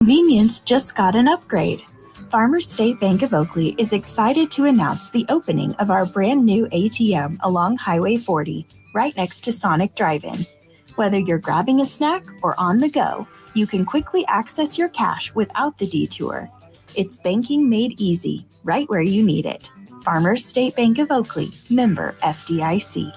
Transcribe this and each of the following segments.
Convenience just got an upgrade. Farmers State Bank of Oakley is excited to announce the opening of our brand new ATM along Highway 40, right next to Sonic Drive-In. Whether you're grabbing a snack or on the go, you can quickly access your cash without the detour. It's banking made easy, right where you need it. Farmers State Bank of Oakley, member FDIC.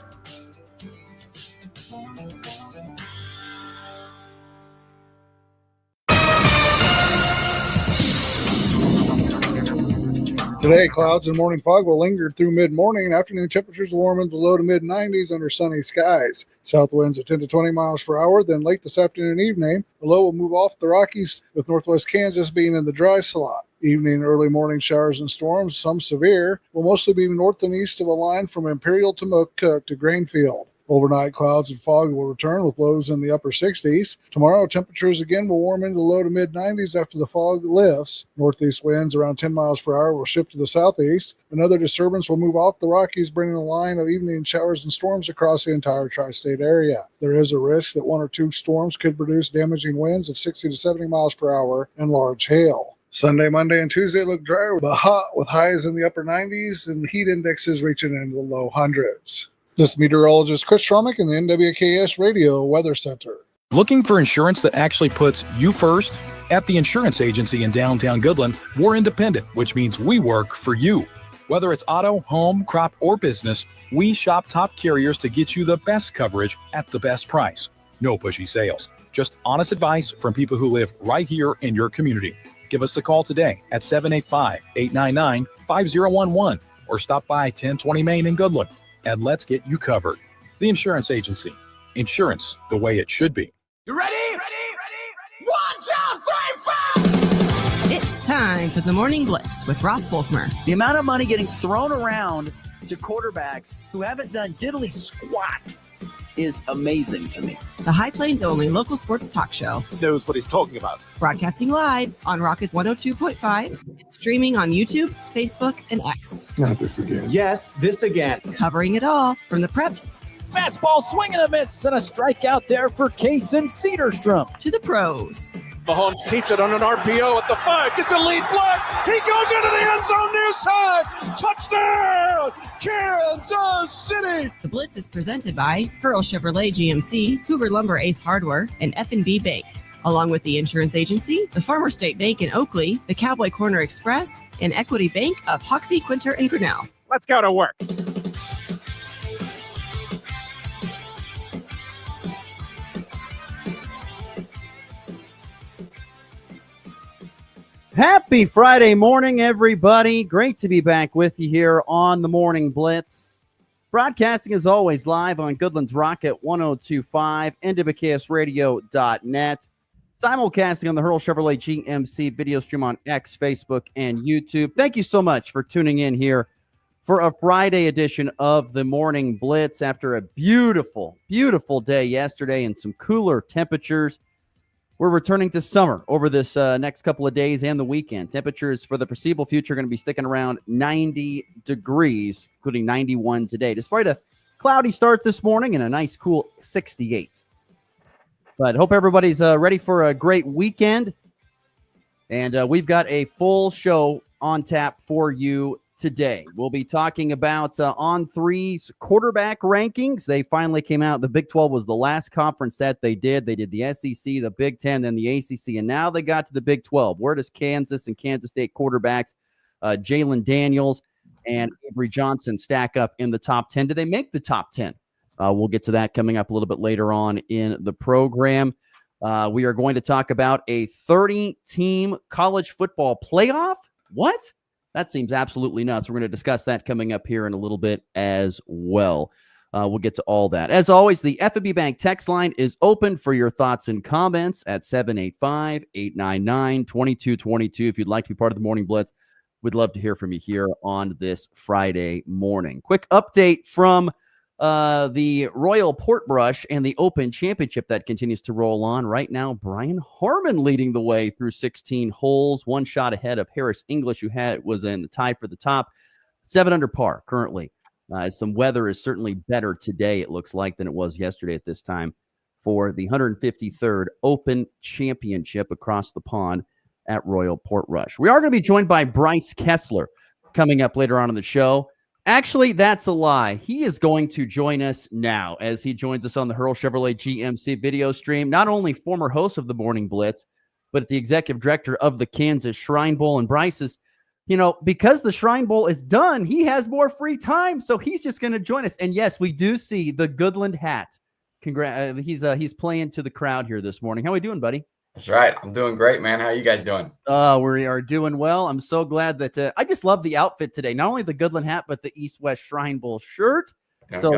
Today, clouds and morning fog will linger through mid-morning. Afternoon temperatures will warm in the low to mid-90s under sunny skies. South winds at 10 to 20 miles per hour. Then late this afternoon and evening, the low will move off the Rockies, with northwest Kansas being in the dry slot. Evening and early morning showers and storms, some severe, will mostly be north and east of a line from Imperial to McCook to Grainfield. Overnight clouds and fog will return with lows in the upper 60s. Tomorrow, temperatures again will warm into the low to mid-90s after the fog lifts. Northeast winds around 10 miles per hour will shift to the southeast. Another disturbance will move off the Rockies, bringing a line of evening showers and storms across the entire tri-state area. There is a risk that one or two storms could produce damaging winds of 60 to 70 miles per hour and large hail. Sunday, Monday, and Tuesday look drier but hot with highs in the upper 90s and heat indexes reaching into the low hundreds. This is meteorologist Chris Stromick in the NWKS Radio Weather Center. Looking for insurance that actually puts you first? At the insurance agency in downtown Goodland, we're independent, which means we work for you. Whether it's auto, home, crop, or business, we shop top carriers to get you the best coverage at the best price. No pushy sales, just honest advice from people who live right here in your community. Give us a call today at 785-899-5011 or stop by 1020 Main in Goodland. And let's get you covered. The Insurance Agency. Insurance the way it should be. You ready? Ready? 1, 2, 3, 4! It's time for the Morning Blitz with Ross Volkmer. The amount of money getting thrown around to quarterbacks who haven't done diddly squat is amazing to me. The High Plains only local sports talk show. Knows what he's talking about. Broadcasting live on Rocket 102.5, streaming on YouTube, Facebook, and X. Not this again. Yes, this again. Covering it all from the preps. Fastball swinging a miss and a strikeout there for Kaysen Cedarstrom. To the pros. Mahomes keeps it on an RPO at the 5. Gets a lead block. He goes into the end zone near side. Touchdown, Kansas City. The Blitz is presented by Pearl Chevrolet GMC, Hoover Lumber Ace Hardware, and F&B Bank. Along with the Insurance Agency, the Farmer State Bank in Oakley, the Cowboy Corner Express, and Equity Bank of Hoxie, Quinter, and Grinnell. Let's go to work. Happy Friday morning, everybody. Great to be back with you here on the Morning Blitz. Broadcasting as always live on Goodland's Rocket 102.5, NWKSradio.net. Simulcasting on the Hurl Chevrolet GMC video stream on X, Facebook, and YouTube. Thank you so much for tuning in here for a Friday edition of the Morning Blitz after a beautiful, beautiful day yesterday and some cooler temperatures. We're returning to summer over this next couple of days and the weekend. Temperatures for the foreseeable future are going to be sticking around 90 degrees, including 91 today, despite a cloudy start this morning and a nice cool 68. But hope everybody's ready for a great weekend. And we've got a full show on tap for you today. We'll be talking about On3's quarterback rankings. They finally came out. The Big 12 was the last conference that they did. They did the SEC, the Big 10, and the ACC, and now they got to the Big 12. Where does Kansas and Kansas State quarterbacks, Jalen Daniels and Avery Johnson, stack up in the top 10? Do they make the top 10? We'll get to that coming up a little bit later on in the program. We are going to talk about a 30-team college football playoff. What? That seems absolutely nuts. We're going to discuss that coming up here in a little bit as well. We'll get to all that. As always, the F&B Bank text line is open for your thoughts and comments at 785-899-2222. If you'd like to be part of the Morning Blitz, we'd love to hear from you here on this Friday morning. Quick update from the Royal Portbrush and the Open Championship that continues to roll on. Right now, Brian Harmon leading the way through 16 holes, one shot ahead of Harris English, who was in the tie for the top, 7 under par currently. Some weather is certainly better today, it looks like, than it was yesterday at this time for the 153rd Open Championship across the pond at Royal Portrush. We are going to be joined by Bryce Kessler coming up later on in the show. Actually, that's a lie. He is going to join us now as he joins us on the Hurl Chevrolet GMC video stream. Not only former host of the Morning Blitz, but the executive director of the Kansas Shrine Bowl. And Bryce is, because the Shrine Bowl is done, he has more free time, so he's just going to join us. And yes, we do see the Goodland hat. He's playing to the crowd here this morning. How are we doing, buddy? That's right. I'm doing great, man. How are you guys doing? We are doing well. I'm so glad that I just love the outfit today. Not only the Goodland hat, but the East-West Shrine Bowl shirt. So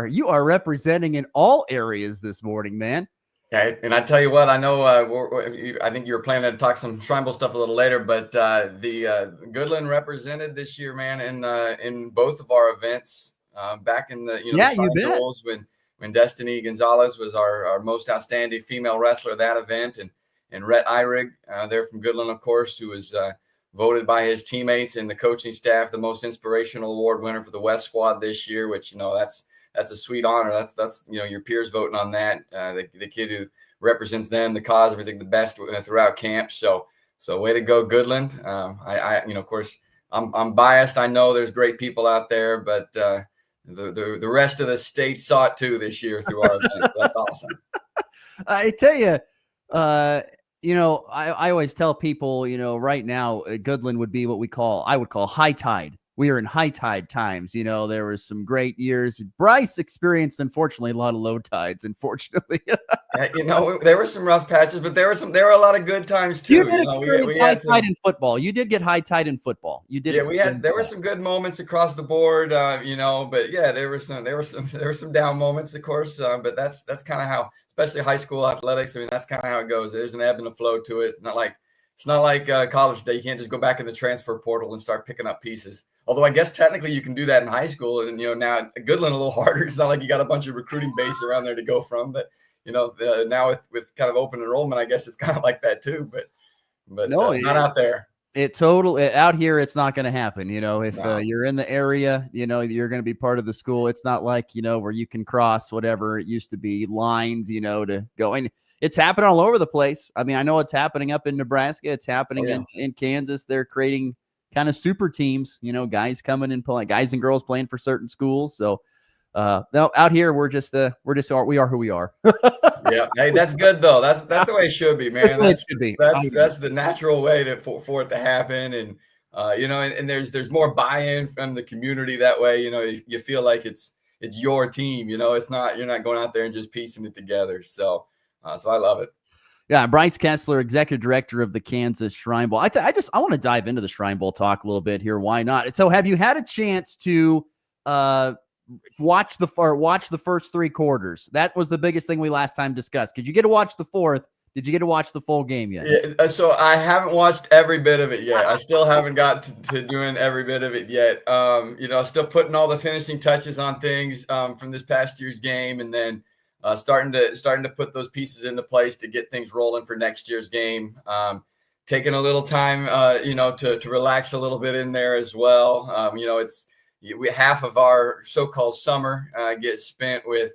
you are representing in all areas this morning, man. Okay, and I tell you what, I know. I think you were planning to talk some Shrine Bowl stuff a little later, but the Goodland represented this year, man, in both of our events back in the the Shrine Bowls when Destiny Gonzalez was our most outstanding female wrestler of that event, and Rhett Eyrig, they're from Goodland, of course, who was voted by his teammates and the coaching staff the most inspirational award winner for the West Squad this year, which that's a sweet honor. That's your peers voting on that. The kid who represents them, the cause, everything the best throughout camp. So way to go, Goodland. Of course, I'm biased. I know there's great people out there, but the rest of the state saw it too this year through our events. That's awesome. I tell you, I always tell people, right now, Goodland would be what I would call high tide. We are in high tide times. There was some great years. Bryce experienced, unfortunately, a lot of low tides, unfortunately. There were some rough patches, but there were a lot of good times too. You did experience high tide in football. You did get high tide in football. You did. Yeah, there were some good moments across the board, but yeah, there were some down moments, of course. But that's kind of how, especially high school athletics. I mean, that's kind of how it goes. There's an ebb and a flow to it. It's not like college day. You can't just go back in the transfer portal and start picking up pieces. Although I guess technically you can do that in high school, and now at Goodland a little harder. It's not like you got a bunch of recruiting base around there to go from. But now with kind of open enrollment, I guess it's kind of like that too. But no, not out there. Out here, it's not going to happen. If you're in the area, you're going to be part of the school. It's not like where you can cross whatever it used to be lines, to go. And it's happening all over the place. I mean, I know it's happening up in Nebraska. It's happening in Kansas. They're creating kind of super teams, guys coming and playing, guys and girls playing for certain schools. So no, out here, we are who we are. Yeah. Hey, that's good though. That's the way it should be, man. That's the way it should be. That's the natural way for it to happen. And, and there's more buy-in from the community that way. You feel like it's your team, it's not, you're not going out there and just piecing it together. So I love it. Yeah, Bryce Kessler, executive director of the Kansas Shrine Bowl. I want to dive into the Shrine Bowl talk a little bit here. Why not? So, have you had a chance to watch the first three quarters? That was the biggest thing we last time discussed. Did you get to watch the fourth? Did you get to watch the full game yet? Yeah, so I haven't watched every bit of it yet. I still haven't got to doing every bit of it yet. Still putting all the finishing touches on things from this past year's game, and then starting to put those pieces into place to get things rolling for next year's game. Taking a little time, to relax a little bit in there as well. Half of our so-called summer gets spent with,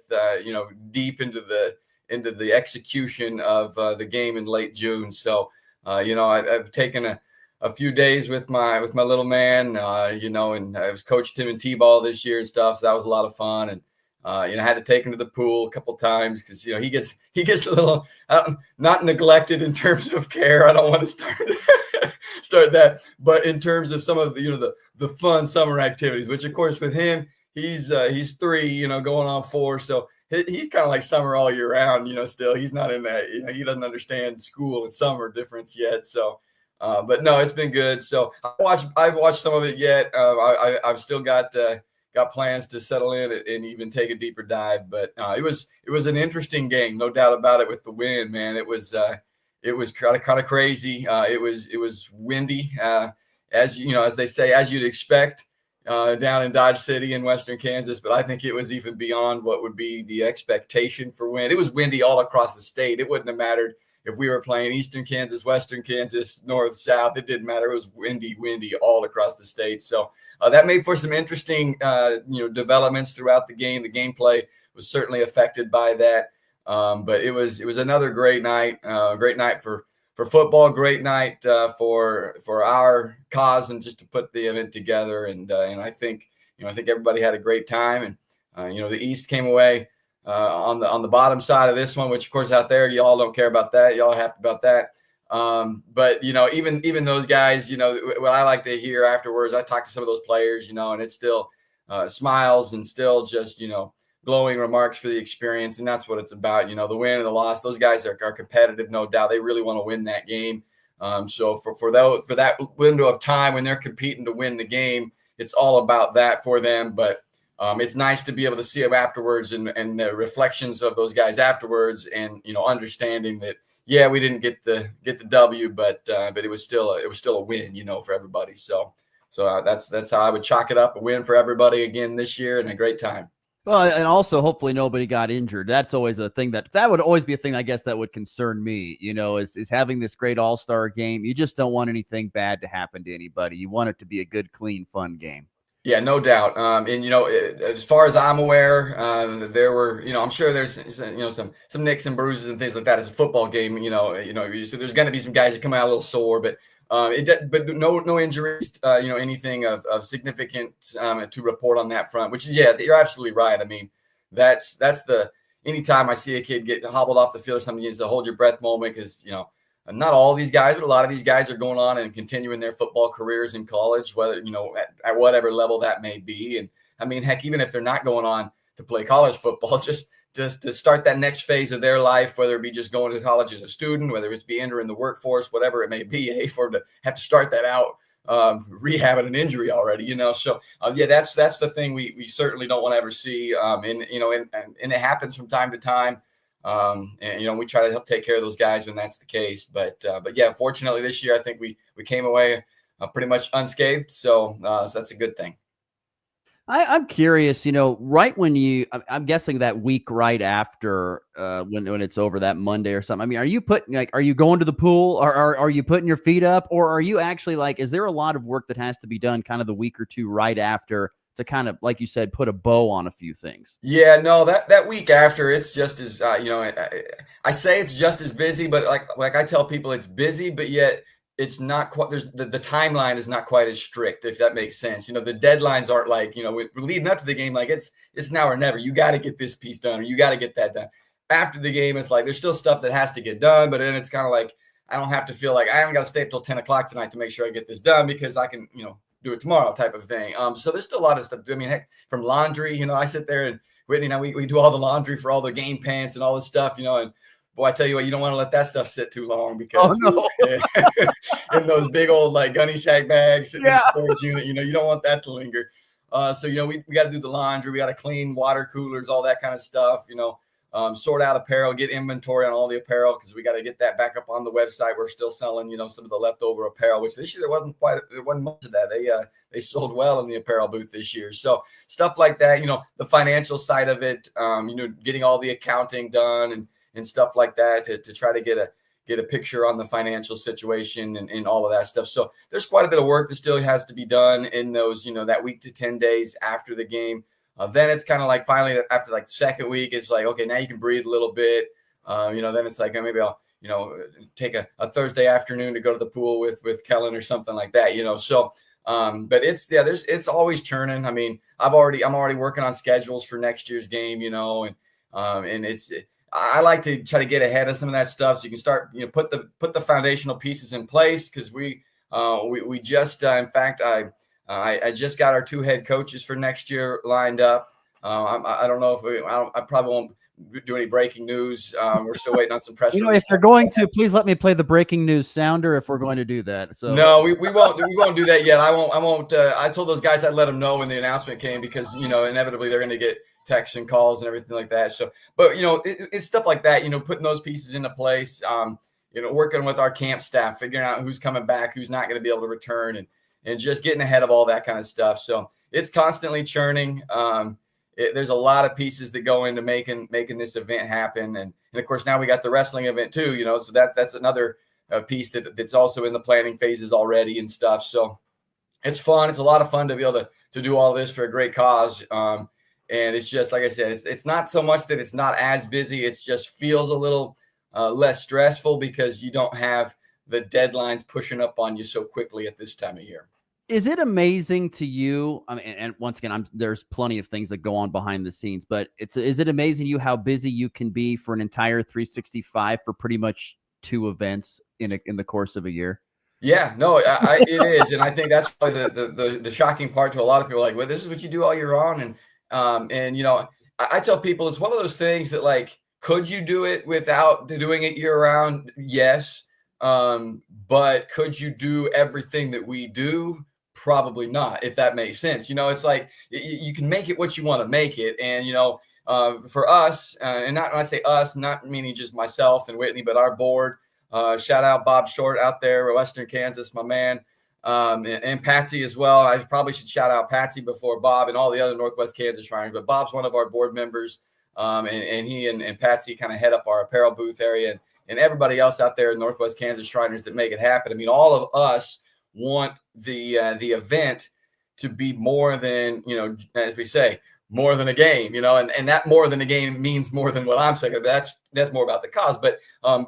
deep into the execution of the game in late June. So, I've taken a few days with my little man, and I've coached him in T-ball this year and stuff. So that was a lot of fun. And, I had to take him to the pool a couple times because, he gets a little not neglected in terms of care. I don't want to start that, but in terms of some of the fun summer activities, which of course with him, he's 3, going on 4. So he's kind of like summer all year round, still he's not in that, he doesn't understand school and summer difference yet. So, but no, it's been good. So I've watched some of it yet. I've still got plans to settle in and even take a deeper dive, but it was an interesting game, no doubt about it. With the wind, man, it was kind of crazy. It was windy, as they say, as you'd expect down in Dodge City in Western Kansas. But I think it was even beyond what would be the expectation for wind. It was windy all across the state. It wouldn't have mattered if we were playing Eastern Kansas, Western Kansas, North, South. It didn't matter. It was windy all across the state. So that made for some interesting, developments throughout the game. The gameplay was certainly affected by that. But it was another great night for for football, great night for our cause and just to put the event together. And I think everybody had a great time. And the East came away on the bottom side of this one, which of course out there y'all don't care about that. Y'all are happy about that. But even those guys, what I like to hear afterwards, I talk to some of those players, and it's still smiles and still just glowing remarks for the experience. And that's what it's about. The win and the loss, those guys are competitive, no doubt. They really want to win that game. So for that window of time when they're competing to win the game, it's all about that for them. But it's nice to be able to see them afterwards and the reflections of those guys afterwards, and understanding that we didn't get the W, but it was still a win, for everybody. So that's how I would chalk it up, a win for everybody again this year and a great time. Well, and also hopefully nobody got injured. That's always a thing that would always be a thing, I guess, that would concern me, is having this great all-star game. You just don't want anything bad to happen to anybody. You want it to be a good, clean, fun game. Yeah, no doubt. And as far as I'm aware, there were, I'm sure there's, some nicks and bruises and things like that. It's a football game, so there's going to be some guys that come out a little sore, but no injuries, anything of significant to report on that front. Which is, you're absolutely right. I mean, that's the anytime I see a kid get hobbled off the field or something, it's a hold your breath moment, because not all these guys, but a lot of these guys are going on and continuing their football careers in college, whether, at whatever level that may be. And I mean, heck, even if they're not going on to play college football, just to start that next phase of their life, whether it be just going to college as a student, whether it's be entering the workforce, whatever it may be, for them to have to start that out, rehabbing an injury already, So that's the thing we certainly don't want to ever see. And it happens from time to time. And we try to help take care of those guys when that's the case. But unfortunately this year I think we came away pretty much unscathed. So that's a good thing. I'm curious, right when I'm guessing that week right after when it's over, that Monday or something. I mean, are you going to the pool, or are you putting your feet up, or are you actually is there a lot of work that has to be done kind of the week or two right after to kind of, like you said, put a bow on a few things? Yeah, no, that week after, it's just as, I say it's just as busy, but like I tell people, it's busy, but yet it's not quite, the timeline is not quite as strict, if that makes sense. The deadlines aren't we're leading up to the game, it's now or never. You got to get this piece done, or you got to get that done. After the game, it's there's still stuff that has to get done, but then it's kind of I don't have to feel I haven't got to stay up till 10 o'clock tonight to make sure I get this done, because I can, do it tomorrow type of thing. So there's still a lot of stuff. I mean, heck, from laundry, I sit there and Whitney and I, we do all the laundry for all the game pants and all this stuff, and boy, I tell you what, you don't want to let that stuff sit too long, because in those big old gunny sack bags sitting in the storage unit, you don't want that to linger. So, we got to do the laundry. We got to clean water coolers, all that kind of stuff, sort out apparel, get inventory on all the apparel, because we got to get that back up on the website. We're still selling, some of the leftover apparel, which this year there wasn't much of that. They sold well in the apparel booth this year. So stuff like that, the financial side of it, getting all the accounting done and stuff like that to try to get a picture on the financial situation and all of that stuff. So there's quite a bit of work that still has to be done in those, that week to 10 days after the game. Then it's kind of finally after the second week, it's okay, now you can breathe a little bit. Then it's maybe I'll, take a Thursday afternoon to go to the pool with Kellen or something like that, So, but it's always churning. I mean, I'm already working on schedules for next year's game, and I like to try to get ahead of some of that stuff so you can start, put the foundational pieces in place, because we just, in fact, I just got our 2 head coaches for next year lined up. I don't know if I probably won't do any breaking news. We're still waiting on some press. If you're going to, please let me play the breaking news sounder if we're going to do that. So no, we won't do that yet. I won't. I told those guys I'd let them know when the announcement came, because inevitably they're going to get texts and calls and everything like that. So, but it's stuff like that. Putting those pieces into place. Working with our camp staff, figuring out who's coming back, who's not going to be able to return, and just getting ahead of all that kind of stuff. So it's constantly churning. There's a lot of pieces that go into making this event happen. And of course, now we got the wrestling event too, so that's another piece that's also in the planning phases already and stuff. So it's fun. It's a lot of fun to be able to do all this for a great cause. And it's just, like I said, it's not so much that it's not as busy. It just feels a little less stressful, because you don't have the deadlines pushing up on you so quickly at this time of year. Is it amazing to you? I mean, and once again, there's plenty of things that go on behind the scenes, but is it amazing to you how busy you can be for an entire 365 for pretty much 2 events in the course of a year? Yeah, no, it is, and I think that's probably the shocking part to a lot of people. Like, well, this is what you do all year round, and you know, I tell people it's one of those things that, like, could you do it without doing it year round? Yes, but could you do everything that we do? Probably not, if that makes sense. You know, it's like you can make it what you want to make it, and you know, for us, and not when I say us, not meaning just myself and Whitney, but our board. Shout out Bob Short out there, Western Kansas, my man, and Patsy as well. I probably should shout out Patsy before Bob and all the other Northwest Kansas Shriners, but Bob's one of our board members, and he and Patsy kind of head up our apparel booth area, and everybody else out there in Northwest Kansas Shriners that make it happen. I mean, all of us want the event to be more than, you know, as we say, more than a game, you know, and that more than a game means more than what I'm saying. That's more about the cause, but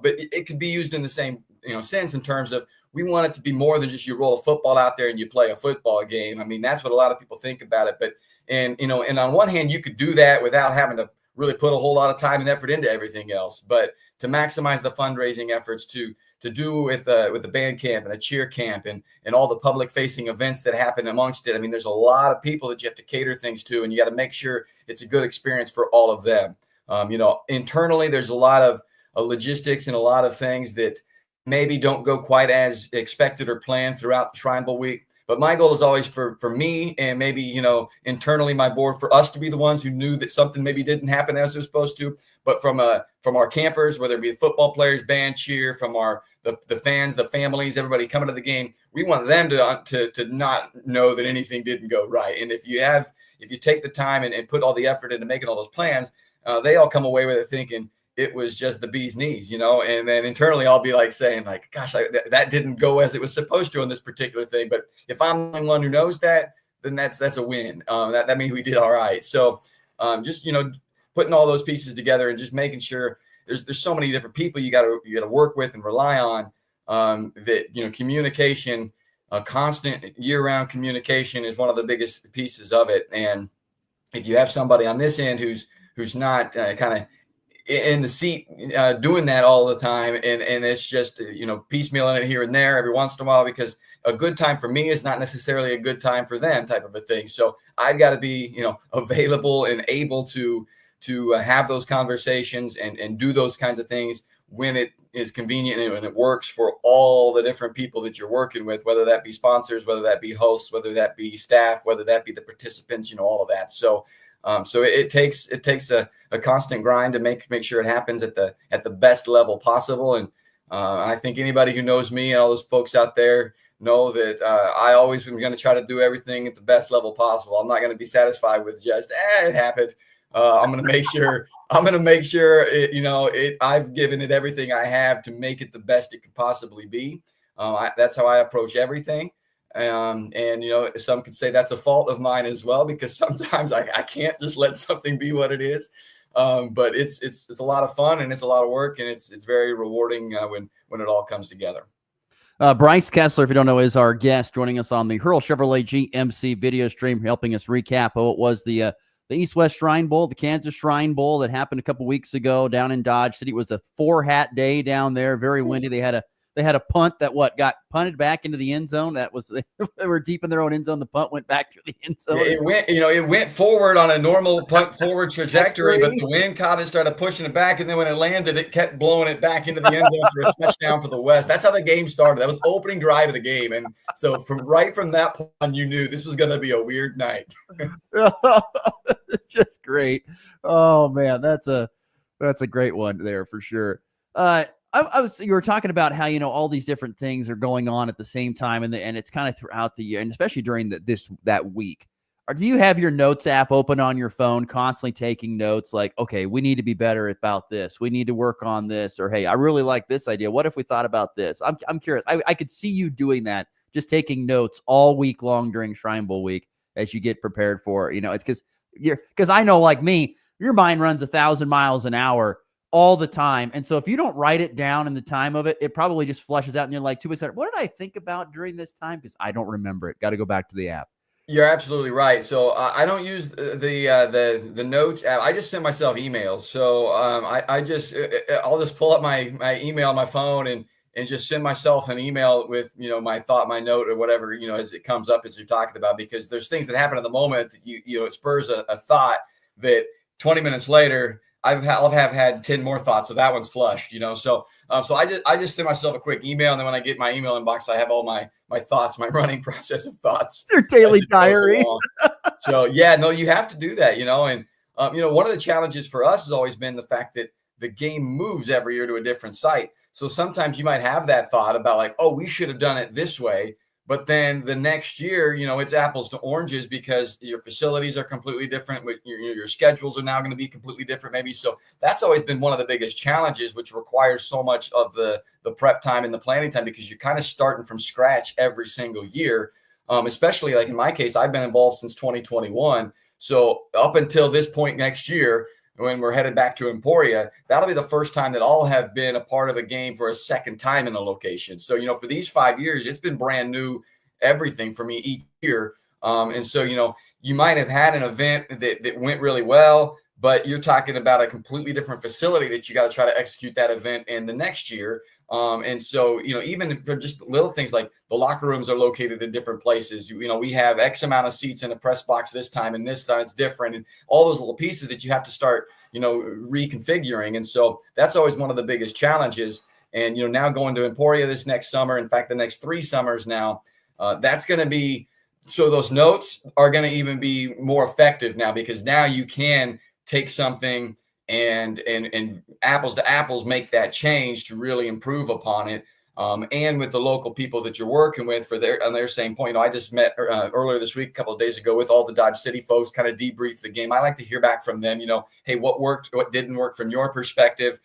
it could be used in the same, you know, sense in terms of we want it to be more than just you roll a football out there and you play a football game. I mean, that's what a lot of people think about it. But and on one hand, you could do that without having to really put a whole lot of time and effort into everything else. But to maximize the fundraising efforts, to do with the band camp and a cheer camp and all the public facing events that happen amongst it. I mean, there's a lot of people that you have to cater things to, and you got to make sure it's a good experience for all of them. You know, internally, there's a lot of logistics and a lot of things that maybe don't go quite as expected or planned throughout the Shrine Bowl week. But my goal is always for me and maybe, you know, internally my board, for us to be the ones who knew that something maybe didn't happen as it was supposed to. But from our campers, whether it be the football players, band, cheer, from the fans, the families, everybody coming to the game, we want them to not know that anything didn't go right. And if you take the time and put all the effort into making all those plans, they all come away with it thinking it was just the bee's knees, you know. And then internally, I'll be like saying, like, gosh, that didn't go as it was supposed to on this particular thing. But if I'm the one who knows that, then that's a win. That means we did all right. So just, you know, putting all those pieces together and just making sure there's so many different people you got to work with and rely on, that, you know, communication, constant year-round communication is one of the biggest pieces of it. And if you have somebody on this end who's not kind of in the seat doing that all the time, and it's just, you know, piecemealing it here and there every once in a while, because a good time for me is not necessarily a good time for them, type of a thing. So I've got to be, you know, available and able to have those conversations and do those kinds of things when it is convenient and it works for all the different people that you're working with, whether that be sponsors, whether that be hosts, whether that be staff, whether that be the participants, you know, all of that. So it takes a constant grind to make sure it happens at the best level possible. And I think anybody who knows me and all those folks out there know that I always am going to try to do everything at the best level possible. I'm not going to be satisfied with just, it happened. I'm going to make sure it, you know, I've given it everything I have to make it the best it could possibly be. That's how I approach everything. And, you know, some could say that's a fault of mine as well, because sometimes I can't just let something be what it is. But it's a lot of fun and it's a lot of work, and it's very rewarding when it all comes together. Bryce Kessler, if you don't know, is our guest, joining us on the Hurl Chevrolet GMC video stream, helping us recap what was the East-West Shrine Bowl, the Kansas Shrine Bowl that happened a couple weeks ago down in Dodge City. It was a 4-hat day down there, very windy. They had a punt that got punted back into the end zone. That was, they were deep in their own end zone. The punt went back through the end zone. It went forward on a normal punt forward trajectory, but the wind caught it, started pushing it back, and then when it landed, it kept blowing it back into the end zone for a touchdown for the West. That's how the game started. That was the opening drive of the game, and so from that point on, you knew this was going to be a weird night. Just great. Oh man, that's a great one there for sure. You were talking about how, you know, all these different things are going on at the same time, and it's kind of throughout the year, and especially during that week. Or do you have your notes app open on your phone, constantly taking notes, like, okay, we need to be better about this, we need to work on this, or hey, I really like this idea, what if we thought about this? I'm curious. I could see you doing that, just taking notes all week long during Shrine Bowl week as you get prepared for, you know, it's because I know, like me, your mind runs 1,000 miles an hour all the time. And so if you don't write it down in the time of it, it probably just flushes out and you're like 2 weeks later, what did I think about during this time? Because I don't remember it. Got to go back to the app. You're absolutely right. So I don't use the notes app. I just send myself emails. So I'll just pull up my email on my phone and just send myself an email with, my thought, my note, or whatever, as it comes up as you're talking about, because there's things that happen in the moment that it spurs a thought that 20 minutes later, I'll have had 10 more thoughts. So that one's flushed, So I just send myself a quick email. And then when I get my email inbox, I have all my thoughts, my running process of thoughts. Your daily diary. So yeah, no, you have to do that, and one of the challenges for us has always been the fact that the game moves every year to a different site. So sometimes you might have that thought about like, oh, we should have done it this way. But then the next year, it's apples to oranges because your facilities are completely different. Your schedules are now going to be completely different, maybe. So that's always been one of the biggest challenges, which requires so much of the prep time and the planning time, because you're kind of starting from scratch every single year. Especially like in my case, I've been involved since 2021. So up until this point next year, when we're headed back to Emporia, that'll be the first time that I'll have been a part of a game for a second time in a location. So, for these 5 years, it's been brand new, everything for me each year. And so, you might have had an event that went really well, but you're talking about a completely different facility that you got to try to execute that event in the next year. And so, even for just little things like the locker rooms are located in different places, we have X amount of seats in the press box this time, and this time it's different, and all those little pieces that you have to start, reconfiguring. And so that's always one of the biggest challenges. And, now going to Emporia this next summer, in fact, the next 3 summers now, that's going to be, so those notes are going to even be more effective now, because now you can take something and apples to apples make that change to really improve upon it. And with the local people that you're working with on their same point. I just met earlier this week, a couple of days ago, with all the Dodge City folks, kind of debrief the game. I like to hear back from them, hey, what worked, what didn't work from your perspective,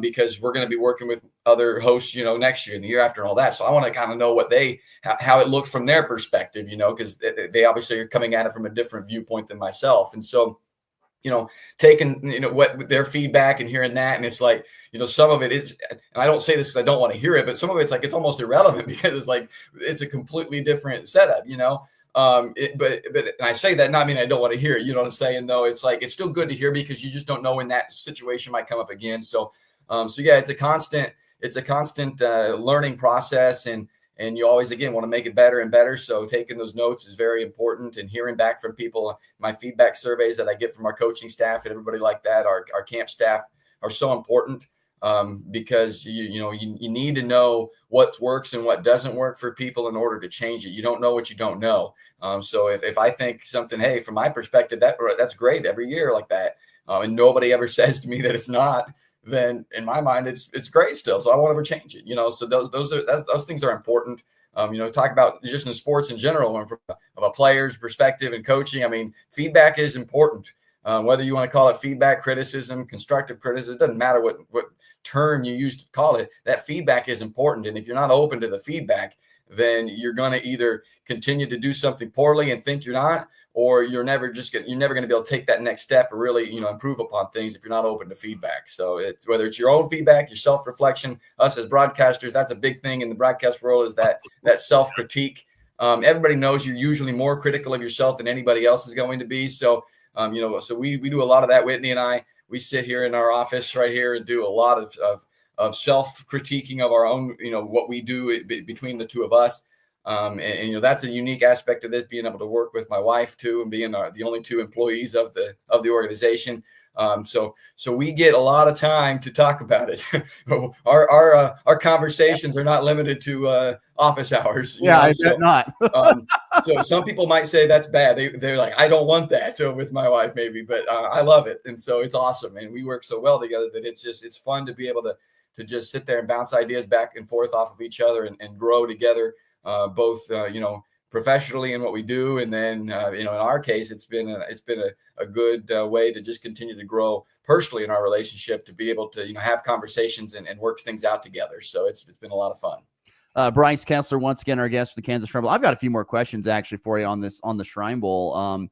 because we're going to be working with other hosts, next year and the year after and all that. So I want to kind of know what how it looked from their perspective, because they obviously are coming at it from a different viewpoint than myself. And so, taking, what their feedback and hearing that. And it's like, some of it is, and I don't say this because I don't want to hear it, but some of it's like, it's almost irrelevant because it's like, it's a completely different setup, but and I say that not mean I don't want to hear it. You know what I'm saying? Though it's like, it's still good to hear because you just don't know when that situation might come up again. So yeah, it's a constant learning process, and you always, again, want to make it better and better. So taking those notes is very important, and hearing back from people. My feedback surveys that I get from our coaching staff and everybody like that, our camp staff, are so important, because you need to know what works and what doesn't work for people in order to change it. You don't know what you don't know. So if I think something, hey, from my perspective, that's great every year like that, and nobody ever says to me that it's not, then in my mind, it's great still. So I won't ever change it, so those things are important. Talk about just in sports in general, from a player's perspective and coaching. I mean, feedback is important. Whether you want to call it feedback, criticism, constructive criticism, it doesn't matter what term you use to call it. That feedback is important. And if you're not open to the feedback, then you're going to either continue to do something poorly and think you're not, or you're never going to be able to take that next step or really, improve upon things if you're not open to feedback. So whether it's your own feedback, your self-reflection, us as broadcasters, that's a big thing in the broadcast world, is that self-critique. Everybody knows you're usually more critical of yourself than anybody else is going to be. So, so we do a lot of that. Whitney and I, we sit here in our office right here and do a lot of self-critiquing of our own, what we do between the two of us. And that's a unique aspect of this, being able to work with my wife too, and being the only 2 employees of the organization. So we get a lot of time to talk about it. Our conversations are not limited to office hours. I bet not. So some people might say that's bad. They're like, I don't want that. So with my wife, maybe, but I love it. And so it's awesome. And we work so well together that it's fun to be able to just sit there and bounce ideas back and forth off of each other and grow together. Both, professionally in what we do. And then, in our case, it's been a good way to just continue to grow personally in our relationship, to be able to, have conversations and work things out together. So it's been a lot of fun. Bryce Kessler, once again, our guest for the Kansas Shrine Bowl. I've got a few more questions actually for you on the Shrine Bowl.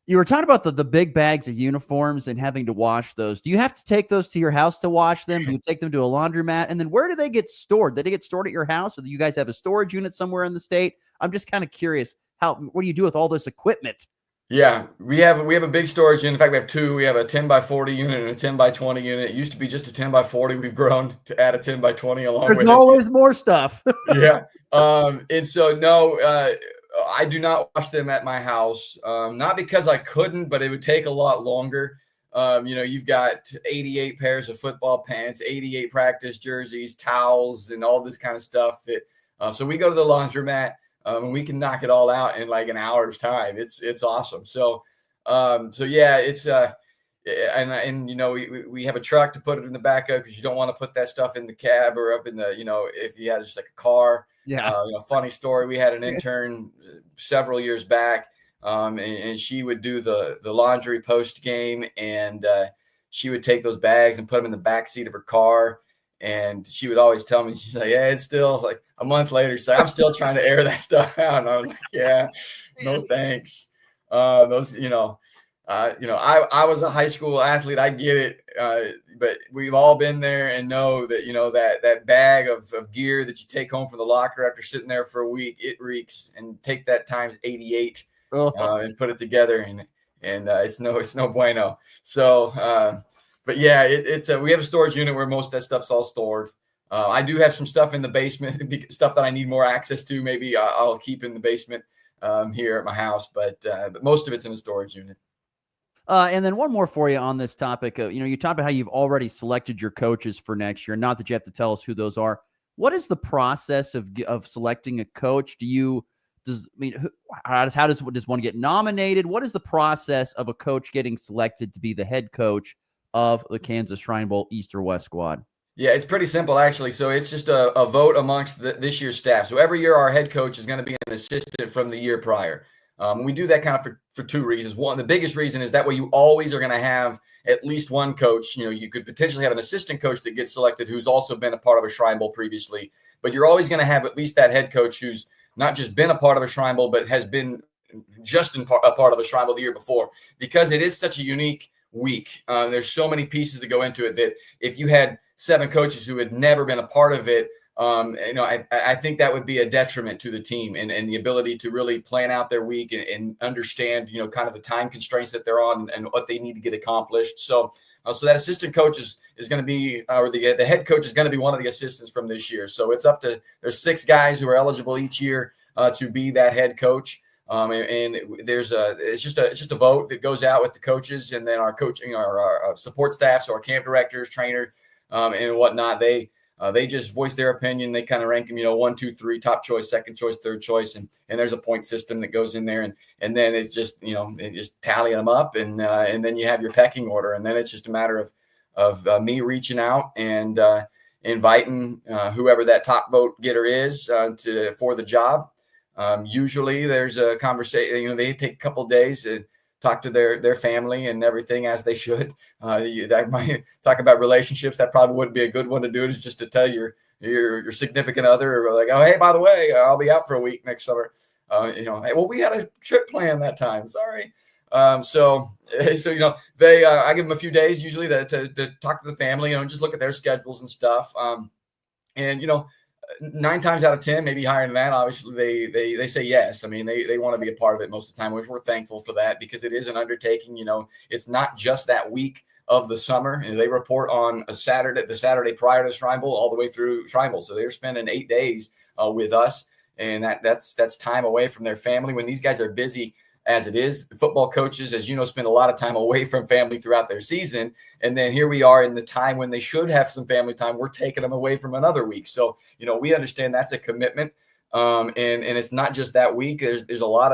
You were talking about the big bags of uniforms and having to wash those. Do you have to take those to your house to wash them? Do you take them to a laundromat? And then where do they get stored? Do they get stored at your house, or do you guys have a storage unit somewhere in the state? I'm just kind of curious, what do you do with all this equipment? Yeah, we have a big storage unit. In fact, we have two. We have a 10 by 40 unit and a 10 by 20 unit. It used to be just a 10 by 40. We've grown to add a 10 by 20 along with it. There's always more stuff. Yeah. And so, no, I do not wash them at my house. Not because I couldn't, but it would take a lot longer. You've got 88 pairs of football pants, 88 practice jerseys, towels, and all this kind of stuff. So we go to the laundromat. And we can knock it all out in like an hour's time. It's awesome. So yeah, it's we have a truck to put it in the back of, because you don't want to put that stuff in the cab or up in the, if you had just like a car. Yeah. Funny story. We had an intern several years back, and she would do the laundry post game, and she would take those bags and put them in the back seat of her car. And she would always tell me, she's like, yeah, it's still like a month later. So I'm still trying to air that stuff out. And I was like, yeah, no thanks. I was a high school athlete. I get it. But we've all been there and know that, that bag of gear that you take home from the locker after sitting there for a week, it reeks. And take that times 88 and put it together. And it's no bueno. So, but yeah, we have a storage unit where most of that stuff's all stored. I do have some stuff in the basement, stuff that I need more access to. Maybe I'll keep in the basement here at my house, but most of it's in a storage unit. And then one more for you on this topic. You talked about how you've already selected your coaches for next year. Not that you have to tell us who those are. What is the process of selecting a coach? How does one get nominated? What is the process of a coach getting selected to be the head coach of the Kansas Shrine Bowl East or West squad? Yeah, it's pretty simple, actually. So it's just a vote amongst this year's staff. So every year our head coach is going to be an assistant from the year prior. We do that kind of for two reasons. One, the biggest reason is that way you always are going to have at least one coach. You could potentially have an assistant coach that gets selected who's also been a part of a Shrine Bowl previously. But you're always going to have at least that head coach who's not just been a part of a Shrine Bowl, but has been just a part of a Shrine Bowl the year before. Because it is such a unique week. There's so many pieces that go into it that if you had 7 coaches who had never been a part of it, I think that would be a detriment to the team and the ability to really plan out their week and understand, kind of the time constraints that they're on and what they need to get accomplished. So that assistant coach is going to be, or the head coach is going to be one of the assistants from this year. So it's up to, there's 6 guys who are eligible each year to be that head coach. It's just a vote that goes out with the coaches, and then our coaching, our support staff, so our camp directors, trainer, and whatnot. They just voice their opinion. They kind of rank them, 1, 2, 3, top choice, second choice, third choice, and there's a point system that goes in there, and then it's just it just tally them up, and then you have your pecking order, and then it's just a matter of me reaching out and inviting whoever that top vote getter is for the job. Usually there's a conversation, they take a couple of days to talk to their family and everything, as they should. That might talk about relationships. That probably wouldn't be a good one to do, is just to tell your significant other, or like, oh, hey, by the way, I'll be out for a week next summer. Hey, well, we had a trip planned that time. Sorry. So I give them a few days usually to talk to the family, just look at their schedules and stuff. 9 times out of 10, maybe higher than that, obviously they say yes. I mean, they want to be a part of it most of the time, which we're thankful for that, because it is an undertaking. It's not just that week of the summer, and they report on the Saturday prior to Shrine Bowl all the way through Shrine Bowl. So they're spending 8 days with us, and that's time away from their family. When these guys are busy as it is, football coaches, as spend a lot of time away from family throughout their season. And then here we are in the time when they should have some family time. We're taking them away from another week. So, we understand that's a commitment. And it's not just that week. There's a lot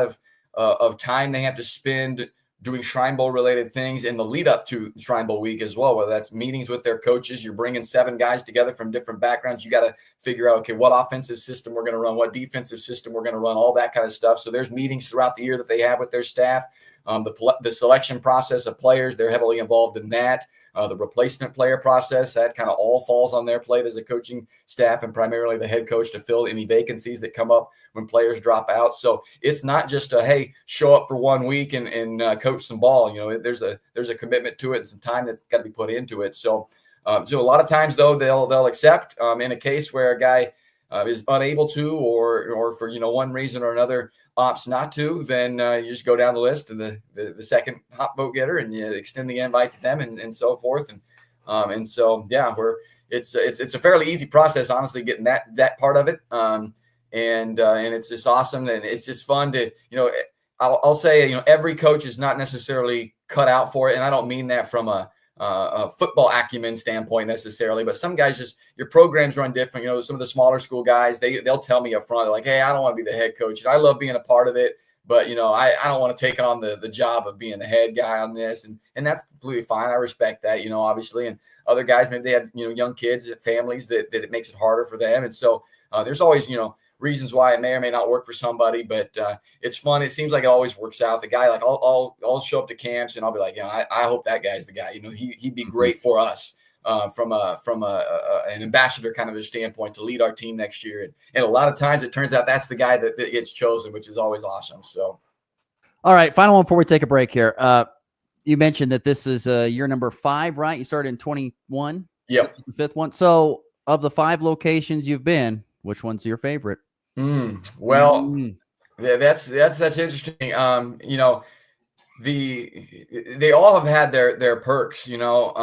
of time they have to spend doing Shrine Bowl related things in the lead up to Shrine Bowl week as well, whether that's meetings with their coaches. You're bringing 7 guys together from different backgrounds. You got to figure out, okay, what offensive system we're going to run, what defensive system we're going to run, all that kind of stuff. So there's meetings throughout the year that they have with their staff. The selection process of players, they're heavily involved in that. the replacement player process, that kind of all falls on their plate as a coaching staff and primarily the head coach to fill any vacancies that come up when players drop out. So it's not just hey, show up for 1 week and coach some ball. There's a commitment to it and some time that's got to be put into it. So a lot of times though, they'll accept in a case where a guy is unable to, or for one reason or another opts not to, then you just go down the list to the second hot vote getter and you extend the invite to them and so forth. And so yeah, it's a fairly easy process, honestly, getting that part of it. And it's just awesome, and it's just fun to I'll say every coach is not necessarily cut out for it, and I don't mean that from a football acumen standpoint necessarily, but some guys just, your programs run different. Some of the smaller school guys, they'll tell me up front, they're like, hey, I don't want to be the head coach. I love being a part of it, but I don't want to take on the job of being the head guy on this. And that's completely fine. I respect that, obviously. And other guys, maybe they have, young kids, families that it makes it harder for them. And so there's always, reasons why it may or may not work for somebody, but it's fun. It seems like it always works out. The guy, like I'll show up to camps and I'll be like, I hope that guy's the guy. He'd be great for us from an ambassador kind of a standpoint to lead our team next year. And a lot of times it turns out that's the guy that gets chosen, which is always awesome. So, all right, final one before we take a break here. You mentioned that this is year number 5, right? You started in 21. Yep. This is the 5th one. So, of the 5 locations you've been, which one's your favorite? Well, that's interesting. They all have had their perks. Of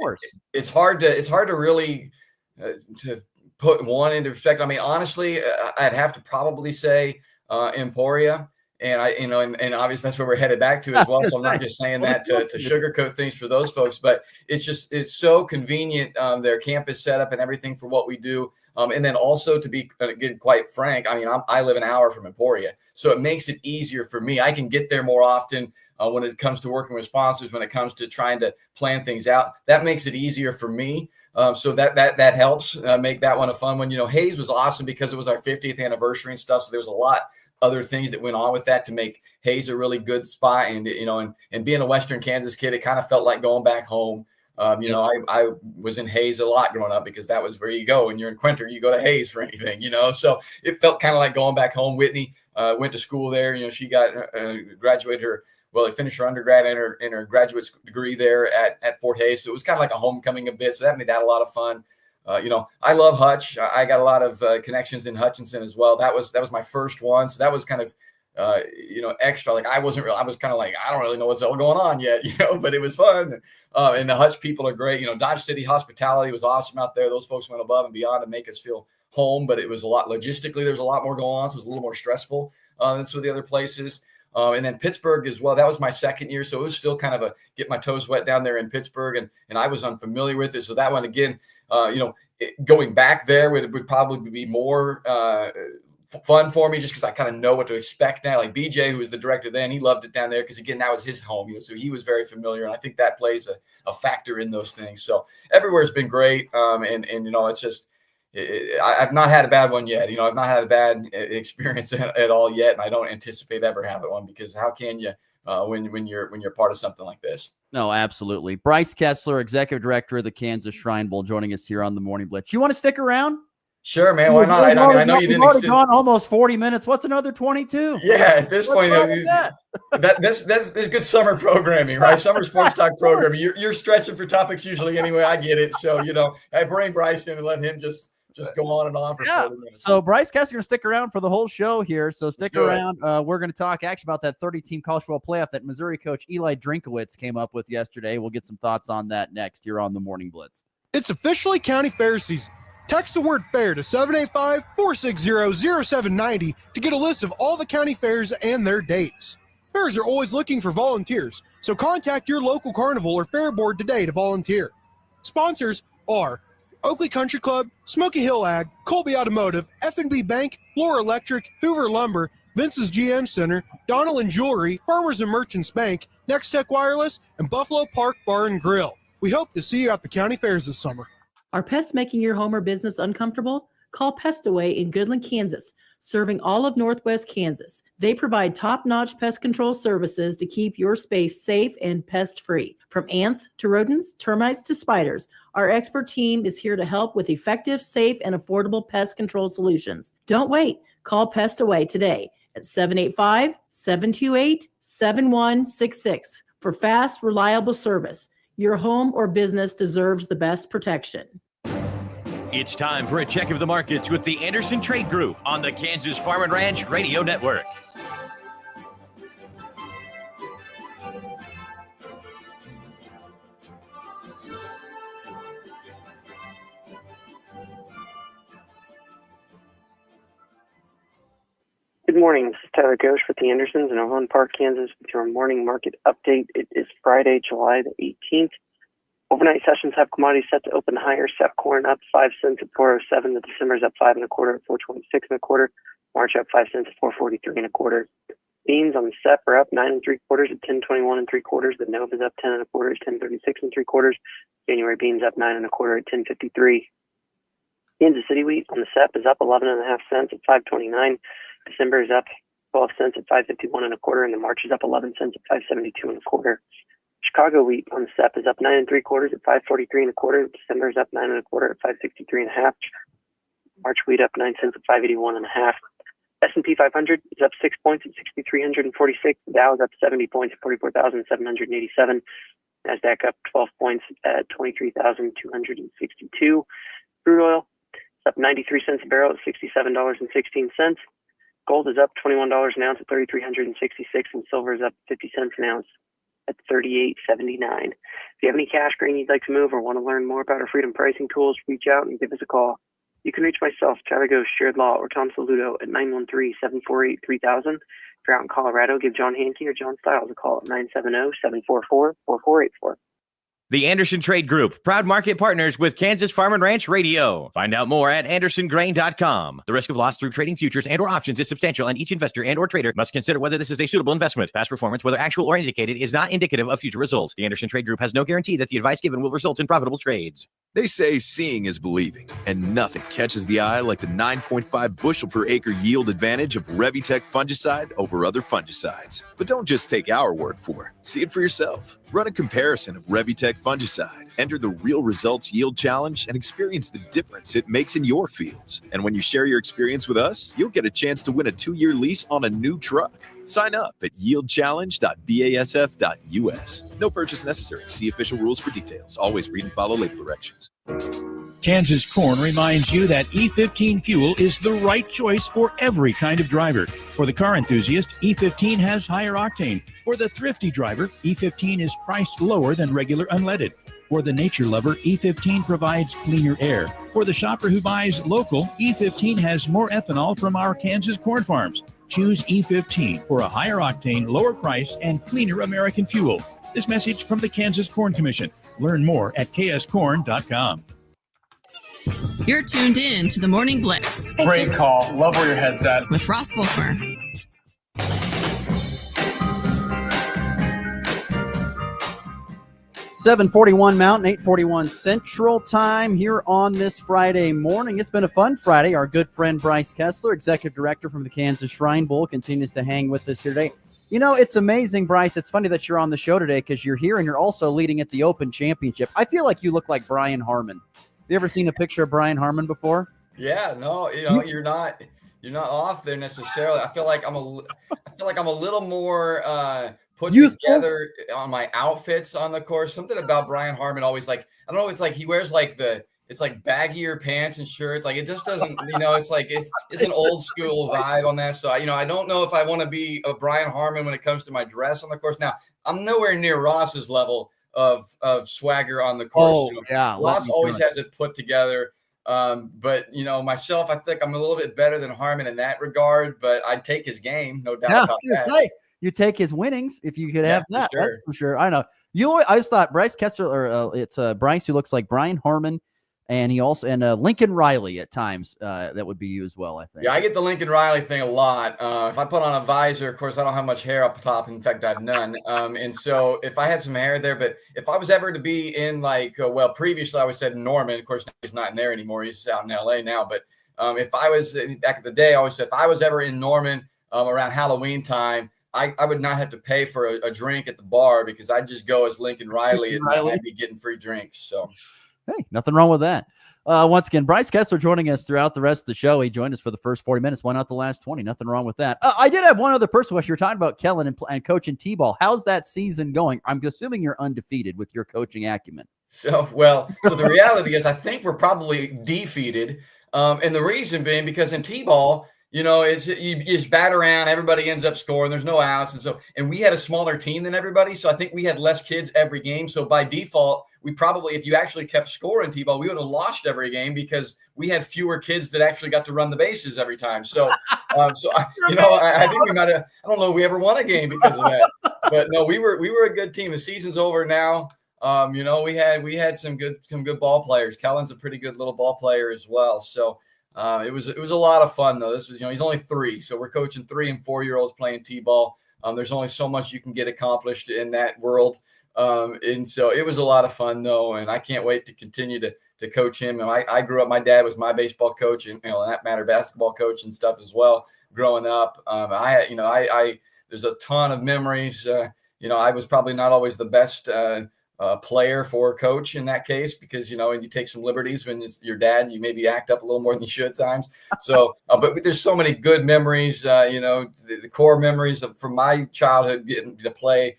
course. It's hard to really to put one into perspective. I mean, honestly, I'd have to probably say Emporia. And and obviously that's where we're headed back to as well. So I'm not just saying that to sugarcoat things for those folks, but it's so convenient, their campus setup and everything for what we do. And then also to be again, quite frank, I mean, I live an hour from Emporia, so it makes it easier for me. I can get there more often when it comes to working with sponsors, when it comes to trying to plan things out. That makes it easier for me. So that helps make that one a fun one. Hayes was awesome because it was our 50th anniversary and stuff. So there's a lot other things that went on with that to make Hayes a really good spot. And, and being a Western Kansas kid, it kind of felt like going back home. I was in Hayes a lot growing up because that was where you go. When you're in Quinter, you go to Hayes for anything, so it felt kind of like going back home. Whitney went to school there. She got graduated finished her undergrad and her graduate degree there at Fort Hayes. So it was kind of like a homecoming a bit. So that made that a lot of fun. I love Hutch. I got a lot of connections in Hutchinson as well. That was my first one. So that was kind of, extra. Like I was kind of like, I don't really know what's all going on yet, but it was fun. And the Hutch people are great. Dodge City hospitality was awesome out there. Those folks went above and beyond to make us feel home, but it was a lot logistically, there's a lot more going on. So it was a little more stressful than some of the other places. And then Pittsburgh as well. That was my second year. So it was still kind of get my toes wet down there in Pittsburgh. And I was unfamiliar with it. So that one, again, going back there would probably be more fun for me just because I kind of know what to expect now. Like BJ, who was the director then, he loved it down there because, again, that was his home. So he was very familiar. And I think that plays a factor in those things. So everywhere's been great. It's just, I've not had a bad one yet. I've not had a bad experience at all yet, and I don't anticipate ever having one because how can you when you're part of something like this? No, absolutely. Bryce Kessler, Executive Director of the Kansas Shrine Bowl, joining us here on the Morning Blitz. You want to stick around? Sure, man. Why not? I know you didn't. Already gone almost 40 minutes. What's another 22? Yeah, at this point, that's good summer programming, right? Summer sports talk programming. You're stretching for topics usually anyway. I get it. So I bring Bryce in and let him just go on and on for 40 minutes. So Bryce Kessler going to stick around for the whole show here. So stick around. We're going to talk actually about that 30-team college football playoff that Missouri coach Eli Drinkowitz came up with yesterday. We'll get some thoughts on that next here on the Morning Blitz. It's officially county fair season. Text the word FAIR to 785-460-0790 to get a list of all the county fairs and their dates. Fairs are always looking for volunteers, so contact your local carnival or fair board today to volunteer. Sponsors are Oakley Country Club, Smoky Hill Ag, Colby Automotive, F&B Bank, Lohr Electric, Hoover Lumber, Vince's GM Center, Donnell & Jewelry, Farmers and Merchants Bank, Next Tech Wireless, and Buffalo Park Bar and Grill. We hope to see you at the county fairs this summer. Are pests making your home or business uncomfortable? Call Pest Away in Goodland, Kansas, serving all of Northwest Kansas. They provide top-notch pest control services to keep your space safe and pest-free. From ants to rodents, termites to spiders, our expert team is here to help with effective, safe, and affordable pest control solutions. Don't wait. Call Pest Away today at 785-728-7166 for fast, reliable service. Your home or business deserves the best protection. It's time for a check of the markets with the Anderson Trade Group on the Kansas Farm and Ranch Radio Network. Good morning. This is Tyler Ghosh with the Andersons in Owen Park, Kansas, with your morning market update. It is Friday, July the 18th. Overnight sessions have commodities set to open higher. SEP corn up 5 cents at 4.07. The December's up 5 1/4 at 4.26 1/4. March up 5 cents at 4.43 1/4. Beans on the SEP are up 9 3/4 at 10.21 3/4. The Nova is up 10 1/4 at 10.36 3/4. January beans up 9 1/4 at 10.53. Kansas City wheat on the SEP is up 11.5 cents at 5.29. December is up 12 cents at 5.51 1/4, and the March is up 11 cents at 5.72 1/4. Chicago wheat on the SEP is up 9 3/4 at 5.43 1/4. December is up 9 1/4 at 5.63 1/2. March wheat up 9 cents at 5.81 1/2. S&P 500 is up 6 points at 6,346. Dow is up 70 points at 44,787. Nasdaq up 12 points at 23,262. Crude oil is up 93 cents a barrel at $67.16. Gold is up $21 an ounce at $3,366, and silver is up 50 cents an ounce at $38.79. If you have any cash grain you'd like to move or want to learn more about our freedom pricing tools, reach out and give us a call. You can reach myself, Tyler Ghosh, Shared Law, or Tom Saludo at 913-748-3000. If you're out in Colorado, give John Hankey or John Stiles a call at 970-744-4484. The Anderson Trade Group, proud market partners with Kansas Farm and Ranch Radio. Find out more at andersongrain.com. The risk of loss through trading futures and or options is substantial, and each investor and or trader must consider whether this is a suitable investment. Past performance, whether actual or indicated, is not indicative of future results. The Anderson Trade Group has no guarantee that the advice given will result in profitable trades. They say seeing is believing, and nothing catches the eye like the 9.5 bushel per acre yield advantage of Revitec fungicide over other fungicides. But don't just take our word for it. See it for yourself. Run a comparison of Revitec fungicide, enter the Real Results Yield Challenge, and experience the difference it makes in your fields. And when you share your experience with us, you'll get a chance to win a 2-year lease on a new truck. Sign up at yieldchallenge.basf.us. No purchase necessary. See official rules for details. Always read and follow label directions. Kansas Corn reminds you that E15 fuel is the right choice for every kind of driver. For the car enthusiast, E15 has higher octane. For the thrifty driver, E15 is priced lower than regular unleaded. For the nature lover, E15 provides cleaner air. For the shopper who buys local, E15 has more ethanol from our Kansas corn farms. Choose E15 for a higher octane, lower price, and cleaner American fuel. This message from the Kansas Corn Commission. Learn more at kscorn.com. You're tuned in to the Morning Blitz. Great call. Love where your head's at. With Ross Volkmer. 7:41 Mountain, 8:41 Central Time here on this Friday morning. It's been a fun Friday. Our good friend Bryce Kessler, Executive Director from the Kansas Shrine Bowl, continues to hang with us here today. You know, it's amazing, Bryce. It's funny that you're on the show today because you're here and you're also leading at the Open Championship. I feel like you look like Brian Harmon. You ever seen a picture of Brian Harmon before? Yeah, no, you're not off there necessarily. I feel like I'm a little more put together on my outfits on the course. Something about Brian Harmon always I don't know. It's like he wears it's like baggier pants and shirts. Like it just doesn't, it's an old school vibe on that. So, I don't know if I want to be a Brian Harmon when it comes to my dress on the course. Now, I'm nowhere near Ross's level of swagger on the course. Oh, yeah. Ross always has it put together. But myself, I think I'm a little bit better than Harmon in that regard, but I'd take his game. No doubt about that. You take his winnings if you could have that. Sure. That's for sure. I know. I just thought Bryce Kessler, or it's Bryce who looks like Brian Harmon, and he also Lincoln Riley at times. That would be you as well, I think. Yeah, I get the Lincoln Riley thing a lot. If I put on a visor, of course, I don't have much hair up top. In fact, I have none. And so if I had some hair there, but if I was ever to be in previously I was said Norman. Of course, he's not in there anymore. He's out in LA now. But If I was back in the day, I always said if I was ever in Norman around Halloween time, I would not have to pay for a drink at the bar because I'd just go as Lincoln Riley and I'd be getting free drinks. So, hey, nothing wrong with that. Once again, Bryce Kessler joining us throughout the rest of the show. He joined us for the first 40 minutes. Why not the last 20? Nothing wrong with that. I did have one other person. What you're talking about, Kellen and coaching T-ball. How's that season going? I'm assuming you're undefeated with your coaching acumen. So the reality is I think we're probably defeated. And the reason being because in T-ball, you just bat around, everybody ends up scoring, there's no outs. And we had a smaller team than everybody. So I think we had less kids every game. So by default, we probably, if you actually kept score in T-ball, we would have lost every game because we had fewer kids that actually got to run the bases every time. So, I think we might have, I don't know if we ever won a game because of that, but no, we were a good team. The season's over now. We had some good ball players. Kellen's a pretty good little ball player as well. So, it was a lot of fun though. This was, he's only 3, so we're coaching 3 and 4-year-olds playing T-ball. There's only so much you can get accomplished in that world. And so it was a lot of fun though. And I can't wait to continue to coach him. And I grew up, my dad was my baseball coach and, in that matter, basketball coach and stuff as well. Growing up, there's a ton of memories. I was probably not always the best, player for a coach in that case, because, and you take some liberties when it's your dad, you maybe act up a little more than you should at times. So, but there's so many good memories, the core memories from my childhood getting to play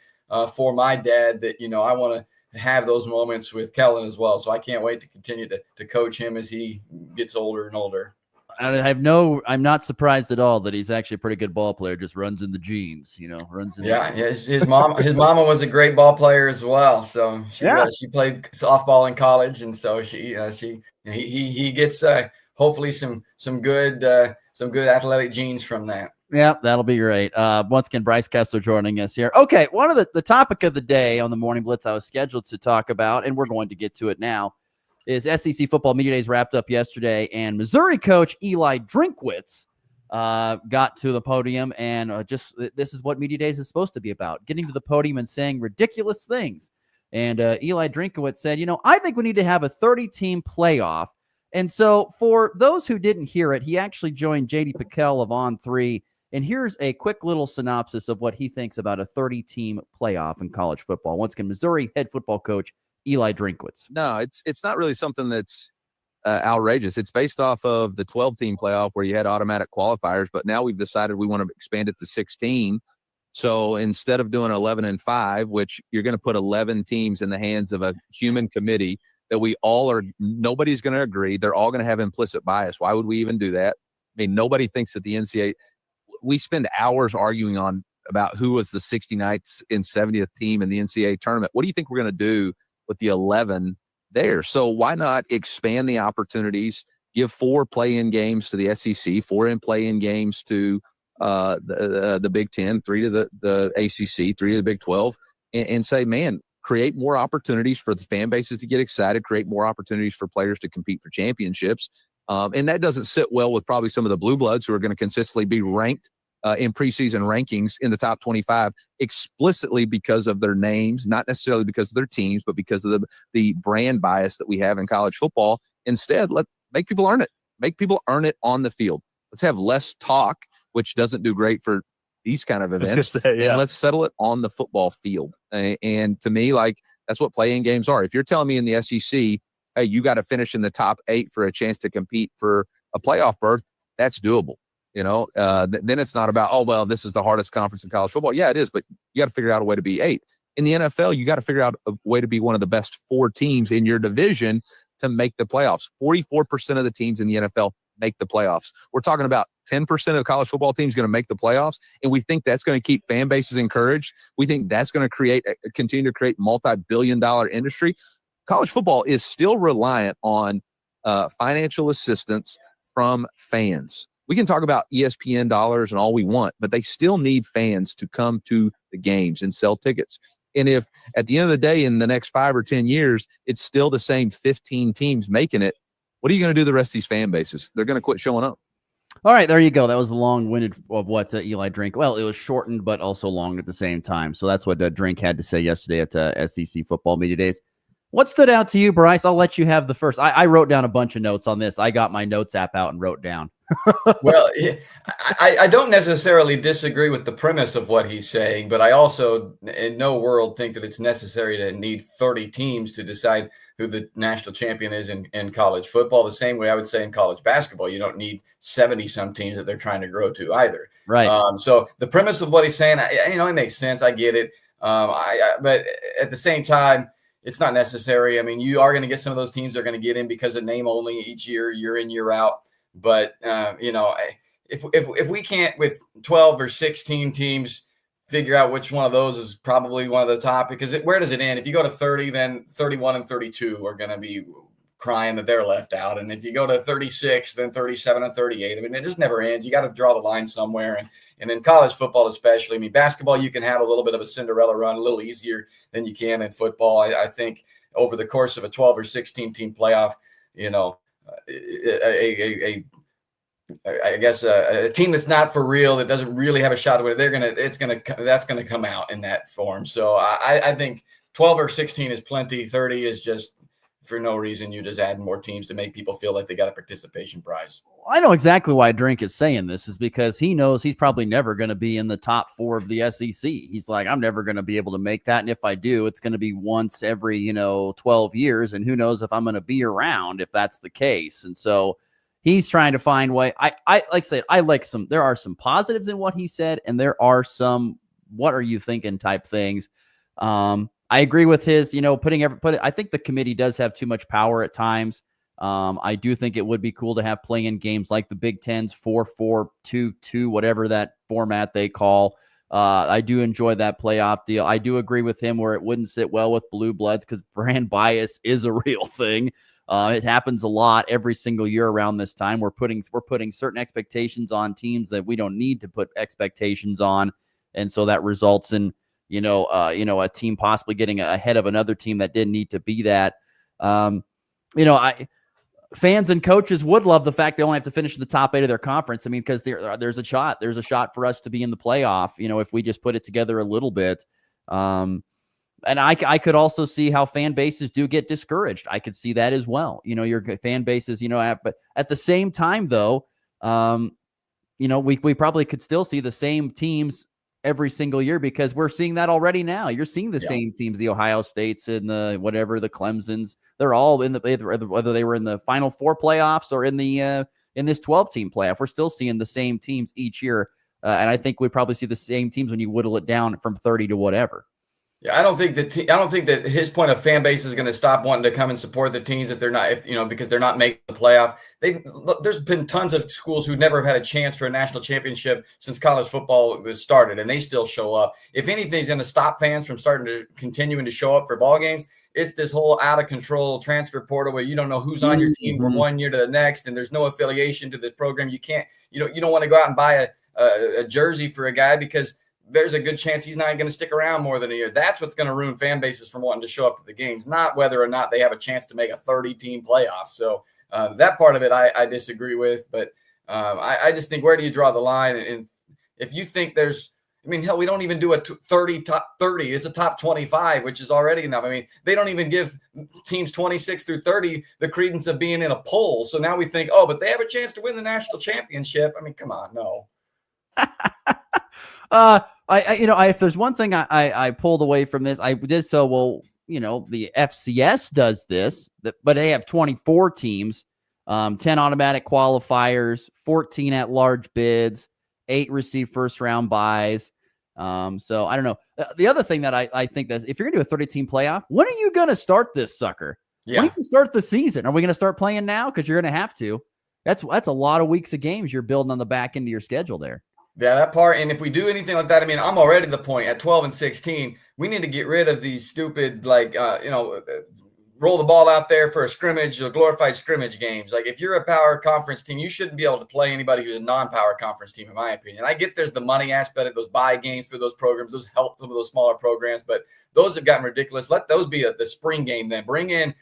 for my dad that, I want to have those moments with Kellen as well. So I can't wait to continue to coach him as he gets older and older. I'm not surprised at all that he's actually a pretty good ball player. Just runs in the genes, His mama was a great ball player as well. So she played softball in college, and so he gets hopefully some good athletic genes from that. Yeah, that'll be great. Once again, Bryce Kessler joining us here. Okay, one of the topic of the day on the Morning Blitz I was scheduled to talk about, and we're going to get to it now, is SEC Football Media Days wrapped up yesterday, and Missouri coach Eli Drinkwitz got to the podium, and this is what Media Days is supposed to be about, getting to the podium and saying ridiculous things. And Eli Drinkwitz said, I think we need to have a 30-team playoff. And so for those who didn't hear it, he actually joined J.D. Pickell of On3, and here's a quick little synopsis of what he thinks about a 30-team playoff in college football. Once again, Missouri head football coach Eli Drinkwitz. No, it's not really something that's outrageous. It's based off of the 12-team playoff where you had automatic qualifiers, but now we've decided we want to expand it to 16. So instead of doing 11 and 5, which you're going to put 11 teams in the hands of a human committee that nobody's going to agree. They're all going to have implicit bias. Why would we even do that? I mean, nobody thinks that the NCAA, we spend hours arguing about who was the 69th and 70th team in the NCAA tournament. What do you think we're going to do with the 11 there? So why not expand the opportunities, give 4 play-in games to the SEC, 4 play-in games to the Big Ten, 3 to the ACC, 3 to the Big 12, and say, man, create more opportunities for the fan bases to get excited, create more opportunities for players to compete for championships. And that doesn't sit well with probably some of the blue bloods who are going to consistently be ranked in preseason rankings in the top 25 explicitly because of their names, not necessarily because of their teams, but because of the brand bias that we have in college football. Instead, make people earn it. Make people earn it on the field. Let's have less talk, which doesn't do great for these kind of events. And let's settle it on the football field. And to me, that's what play-in games are. If you're telling me in the SEC, hey, you got to finish in the top 8 for a chance to compete for a playoff berth, that's doable. Then it's not about, this is the hardest conference in college football. Yeah, it is, but you got to figure out a way to be 8. In the NFL, you got to figure out a way to be one of the best 4 teams in your division to make the playoffs. 44% of the teams in the NFL make the playoffs. We're talking about 10% of college football teams going to make the playoffs, and we think that's going to keep fan bases encouraged. We think that's going to continue to create multi-billion-dollar industry. College football is still reliant on financial assistance from fans. We can talk about ESPN dollars and all we want, but they still need fans to come to the games and sell tickets. And if at the end of the day, in the next 5 or 10 years, it's still the same 15 teams making it, what are you going to do to the rest of these fan bases? They're going to quit showing up. All right, there you go. That was the long-winded of what Eli Drink. Well, it was shortened, but also long at the same time. So that's what Drink had to say yesterday at SEC Football Media Days. What stood out to you, Bryce? I'll let you have the first. I wrote down a bunch of notes on this. I got my notes app out and wrote down. Well, I don't necessarily disagree with the premise of what he's saying, but I also in no world think that it's necessary to need 30 teams to decide who the national champion is in college football. The same way I would say in college basketball, you don't need 70-some teams that they're trying to grow to either. Right. So the premise of what he's saying, it makes sense. I get it. But at the same time, it's not necessary. I mean, you are going to get some of those teams that are going to get in because of name only each year, year in, year out. But, if we can't with 12 or 16 teams figure out which one of those is probably one of the top, because where does it end? If you go to 30, then 31 and 32 are going to be crying that they're left out. And if you go to 36, then 37 and 38. I mean, it just never ends. You got to draw the line somewhere. And in college football, especially, I mean, basketball, you can have a little bit of a Cinderella run, a little easier than you can in football. I think over the course of a 12 or 16 team playoff, a team that's not for real, that doesn't really have a shot to win, that's going to come out in that form. So I think 12 or 16 is plenty. 30 is just for no reason. You just add more teams to make people feel like they got a participation prize. I know exactly why Drink is saying this, is because he knows he's probably never going to be in the top 4 of the SEC. He's like, I'm never going to be able to make that. And if I do, it's going to be once every, 12 years. And who knows if I'm going to be around if that's the case. And so he's trying to find way. I like I said, there are some positives in what he said, and there are some, what are you thinking type things. I agree with his, I think the committee does have too much power at times. I do think it would be cool to have play-in games like the Big Ten's 4-4-2-2, whatever that format they call. I do enjoy that playoff deal. I do agree with him where it wouldn't sit well with blue bloods because brand bias is a real thing. It happens a lot every single year around this time. We're putting certain expectations on teams that we don't need to put expectations on, and so that results in a team possibly getting ahead of another team that didn't need to be that. Fans and coaches would love the fact they only have to finish in the top 8 of their conference. I mean, because there's a shot for us to be in the playoff, if we just put it together a little bit. And I could also see how fan bases do get discouraged. I could see that as well. Your fan bases, but at the same time, though, we probably could still see the same teams every single year because we're seeing that already now. You're seeing the same teams, the Ohio States and the Clemsons. They're all in whether they were in the Final Four playoffs or in this 12-team playoff. We're still seeing the same teams each year, and I think we'd probably see the same teams when you whittle it down from 30 to whatever. Yeah, I don't think that his point of fan base is going to stop wanting to come and support the teams if they're not, because they're not making the playoff. There's been tons of schools who never have had a chance for a national championship since college football was started, and they still show up. If anything's going to stop fans from continuing to show up for ball games, it's this whole out of control transfer portal where you don't know who's on your team from one year to the next, and there's no affiliation to the program. You don't want to go out and buy a jersey for a guy because there's a good chance he's not going to stick around more than a year. That's what's going to ruin fan bases from wanting to show up to the games, not whether or not they have a chance to make a 30-team playoff. So that part of it I disagree with. But I just think, where do you draw the line? And if you think hell, we don't even do a top 30. It's a top 25, which is already enough. I mean, they don't even give teams 26 through 30 the credence of being in a poll. So now we think, but they have a chance to win the national championship. I mean, come on, no. If there's one thing I pulled away from this, I did so well. The FCS does this, but they have 24 teams, 10 automatic qualifiers, 14 at-large bids, 8 receive first-round buys. So I don't know. The other thing that I think that if you're gonna do a 30-team playoff, when are you gonna start this sucker? Yeah. When do you start the season? Are we gonna start playing now? Because you're gonna have to. That's a lot of weeks of games you're building on the back end of your schedule there. Yeah, that part. And if we do anything like that, I mean, I'm already at the point at 12 and 16, we need to get rid of these stupid, roll the ball out there for a scrimmage, or glorified scrimmage games. Like, if you're a power conference team, you shouldn't be able to play anybody who's a non-power conference team, in my opinion. I get there's the money aspect of those buy games for those programs. Those help some of those smaller programs, but those have gotten ridiculous. Let those be the spring game then. Bring in,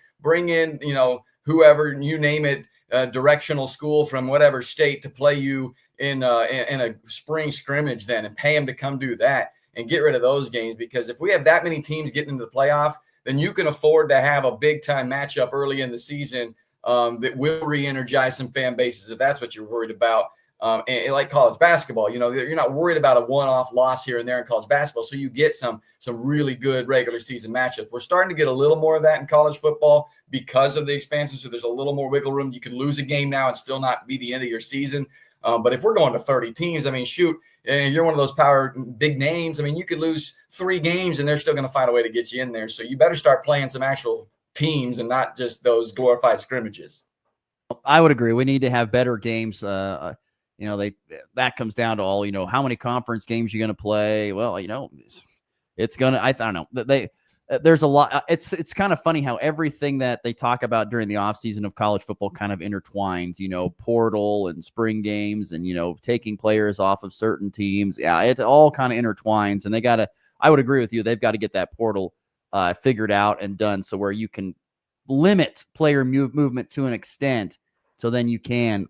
whoever, you name it, directional school from whatever state to play you in a spring scrimmage then, and pay them to come do that and get rid of those games. Because if we have that many teams getting into the playoff, then you can afford to have a big-time matchup early in the season that will re-energize some fan bases if that's what you're worried about. And like college basketball, you're not worried about a one-off loss here and there in college basketball, so you get some really good regular season matchups. We're starting to get a little more of that in college football because of the expansion, so there's a little more wiggle room. You can lose a game now and still not be the end of your season. But if we're going to 30 teams, I mean, shoot, and you're one of those power big names, I mean, you could lose 3 games and they're still going to find a way to get you in there. So you better start playing some actual teams and not just those glorified scrimmages. I would agree. We need to have better games. That comes down to all, how many conference games you're going to play. Well, it's going to, I don't know. There's a lot. It's kind of funny how everything that they talk about during the offseason of college football kind of intertwines, portal and spring games and, taking players off of certain teams. Yeah, it all kind of intertwines, and I would agree with you. They've got to get that portal figured out and done so where you can limit player movement to an extent. So then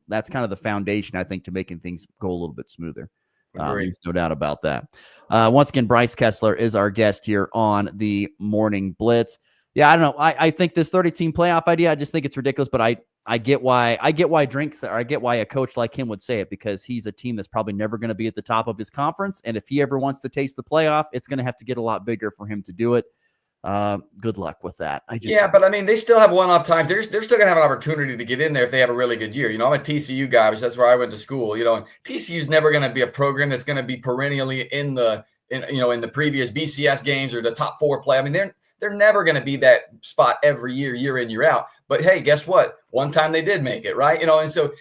that's kind of the foundation, I think, to making things go a little bit smoother. There's no doubt about that. Once again, Bryce Kessler is our guest here on the Morning Blitz. Yeah, I don't know. I think this 30-team playoff idea, I just think it's ridiculous, but I get why a coach like him would say it, because he's a team that's probably never going to be at the top of his conference. And if he ever wants to taste the playoff, it's going to have to get a lot bigger for him to do it. Good luck with that. But I mean, they still have one-off times. They're still going to have an opportunity to get in there if they have a really good year. I'm a TCU guy, because that's where I went to school. And TCU's never going to be a program that's going to be perennially in the previous BCS games or the top 4 play. I mean, they're never going to be that spot every year, year in, year out. But hey, guess what? One time they did make it, right? And so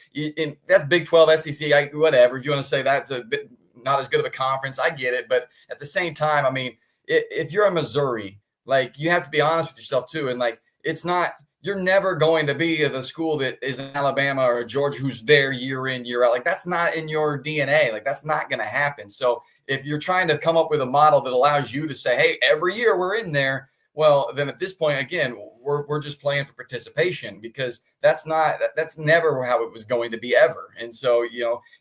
that's Big 12, SEC, whatever. If you want to say that's a bit not as good of a conference, I get it. But at the same time, I mean, if you're a Missouri, like, you have to be honest with yourself too. And like, you're never going to be the school that is in Alabama or Georgia who's there year in, year out. Like, that's not in your DNA. Like, that's not going to happen. So if you're trying to come up with a model that allows you to say, hey, every year we're in there, well, then at this point, again, we're just playing for participation, because that's never how it was going to be ever. And so,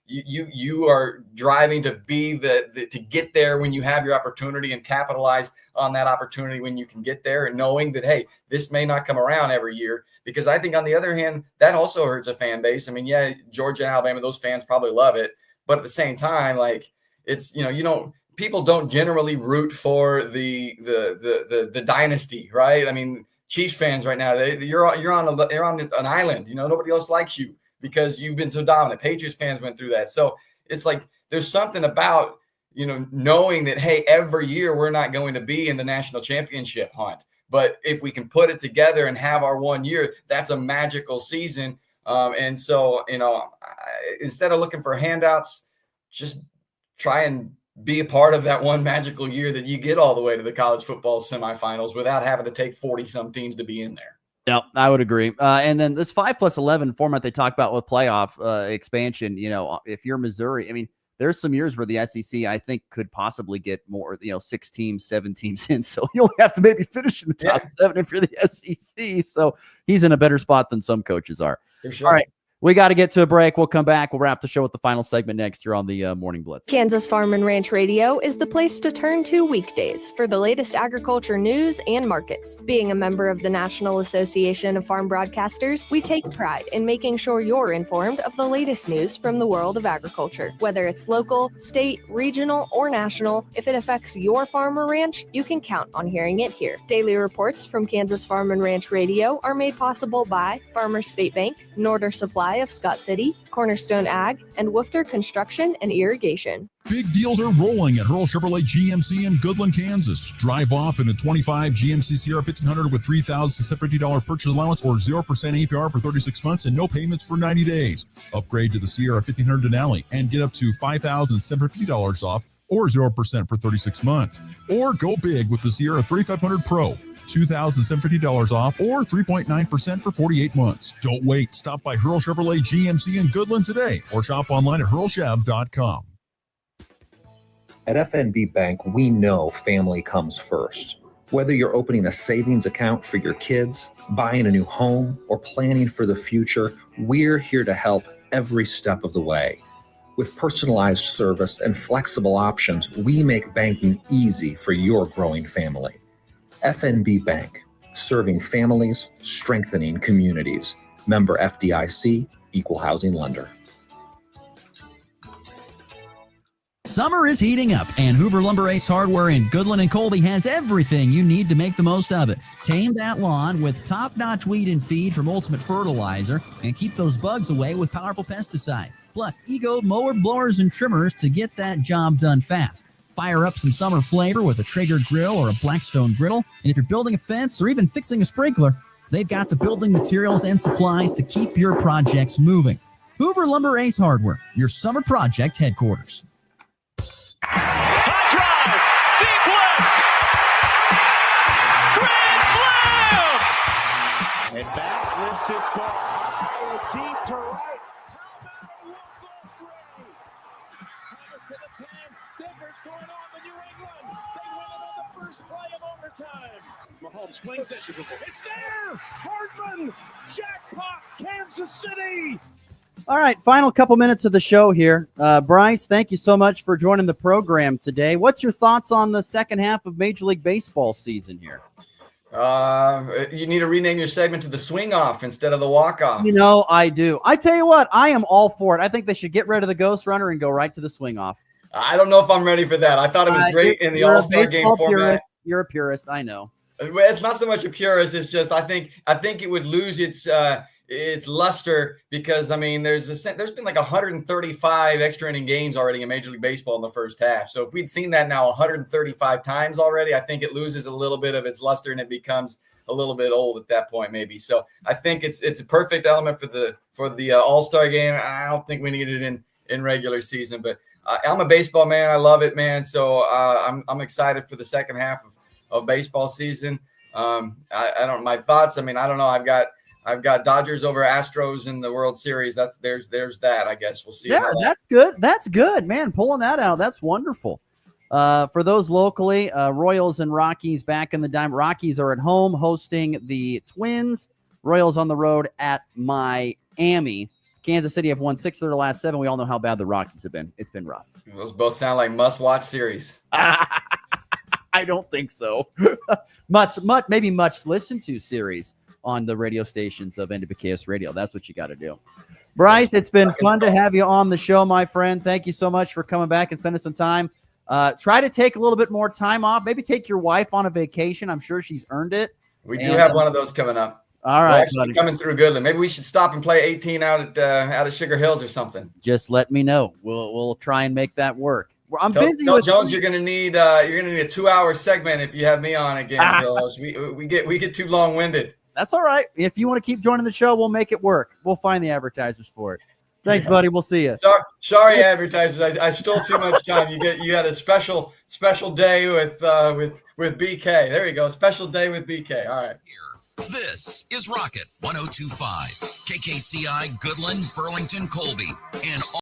you are driving to be to get there when you have your opportunity and capitalize on that opportunity when you can get there, and knowing that, hey, this may not come around every year, because I think on the other hand, that also hurts a fan base. I mean, yeah, Georgia and Alabama, those fans probably love it, but at the same time, like, it's, people don't generally root for the dynasty, right? I mean, Chiefs fans right now, you're on an island. Nobody else likes you because you've been so dominant. Patriots fans went through that, so it's like there's something about knowing that, hey, every year we're not going to be in the national championship hunt, but if we can put it together and have our one year, that's a magical season. And so instead of looking for handouts, just try and be a part of that one magical year that you get all the way to the college football semifinals without having to take 40 some teams to be in there. Yeah, I would agree. And then this 5+11 format they talk about with playoff expansion, if you're Missouri, I mean, there's some years where the SEC, I think, could possibly get more, 6 teams, 7 teams in. So you'll have to maybe finish in the top 7 if you're the SEC. So he's in a better spot than some coaches are. For sure. All right. We got to get to a break. We'll come back. We'll wrap the show with the final segment next here on the Morning Blitz. Kansas Farm and Ranch Radio is the place to turn to weekdays for the latest agriculture news and markets. Being a member of the National Association of Farm Broadcasters, we take pride in making sure you're informed of the latest news from the world of agriculture. Whether it's local, state, regional, or national, if it affects your farm or ranch, you can count on hearing it here. Daily reports from Kansas Farm and Ranch Radio are made possible by Farmers State Bank, Norder Supply of Scott City, Cornerstone Ag, and Woofter Construction and Irrigation. Big deals are rolling at Hurl Chevrolet GMC in Goodland, Kansas. Drive off in a 25 GMC Sierra 1500 with $3,650 purchase allowance or 0% APR for 36 months and no payments for 90 days. Upgrade to the Sierra 1500 Denali and get up to $5,750 off or 0% for 36 months. Or go big with the Sierra 3500 Pro. $2,750 off or 3.9% for 48 months. Don't wait. Stop by Hurl Chevrolet GMC in Goodland today or shop online at hurlchev.com. At FNB Bank, we know family comes first. Whether you're opening a savings account for your kids, buying a new home, or planning for the future, we're here to help every step of the way. With personalized service and flexible options, we make banking easy for your growing family. FNB Bank, serving families, strengthening communities. Member FDIC, Equal Housing Lender. Summer is heating up, and Hoover Lumber Ace Hardware in Goodland and Colby has everything you need to make the most of it. Tame that lawn with top-notch weed and feed from Ultimate Fertilizer, and keep those bugs away with powerful pesticides. Plus, Ego mower blowers and trimmers to get that job done fast. Fire up some summer flavor with a Traeger grill or a Blackstone griddle, and if you're building a fence or even fixing a sprinkler, they've got the building materials and supplies to keep your projects moving. Hoover Lumber Ace Hardware, your summer project headquarters. High drive, deep left, grand slam! And back lifts his ball high and deep to right. Thomas to the 10, Denver's going on the New England. They win it on the first play of overtime. Mahomes swings it. It's there! Hardman! Jackpot, Kansas City! All right, final couple minutes of the show here. Bryce, thank you so much for joining the program today. What's your thoughts on the second half of Major League Baseball season here? You need to rename your segment to the swing off instead of the walk off. You know, I do. I tell you what, I am all for it. I think they should get rid of the ghost runner and go right to the swing off. I don't know if I'm ready for that. I thought it was great in the All-Star game format. You're a purist, I know. It's not so much a purist. It's just I think it would lose its luster because I mean there's been like 135 extra inning games already in Major League Baseball in the first half. So if we'd seen that now 135 times already, I think it loses a little bit of its luster and it becomes a little bit old at that point maybe. So I think it's a perfect element for the All-Star game. I don't think we need it in regular season, but I'm a baseball man. I love it, man. So I'm excited for the second half of baseball season. My thoughts. I mean, I don't know. I've got Dodgers over Astros in the World Series. There's that. I guess we'll see. Yeah, that's good. That's good, man. Pulling that out. That's wonderful. For those locally, Royals and Rockies back in the dime. Rockies are at home hosting the Twins. Royals on the road at Miami. Kansas City have won 6 of their last 7. We all know how bad the Rockies have been. It's been rough. Those both sound like must-watch series. I don't think so. maybe much listened to series on the radio stations of NWKS Radio. That's what you got to do. Bryce, it's been fun to have you on the show, my friend. Thank you so much for coming back and spending some time. Try to take a little bit more time off. Maybe take your wife on a vacation. I'm sure she's earned it. We do have one of those coming up. All right, buddy. Coming through Goodland. Maybe we should stop and play 18 out at Sugar Hills or something. Just let me know. We'll try and make that work. I'm busy with Jones. You're gonna need a 2-hour segment if you have me on again. We get too long-winded. That's all right. If you want to keep joining the show, we'll make it work. We'll find the advertisers for it. Thanks, buddy. We'll see you. Sorry, advertisers. I stole too much time. You had a special day with BK. There you go. Special day with BK. All right. This is Rocket 102.5, KKCI, Goodland, Burlington, Colby, and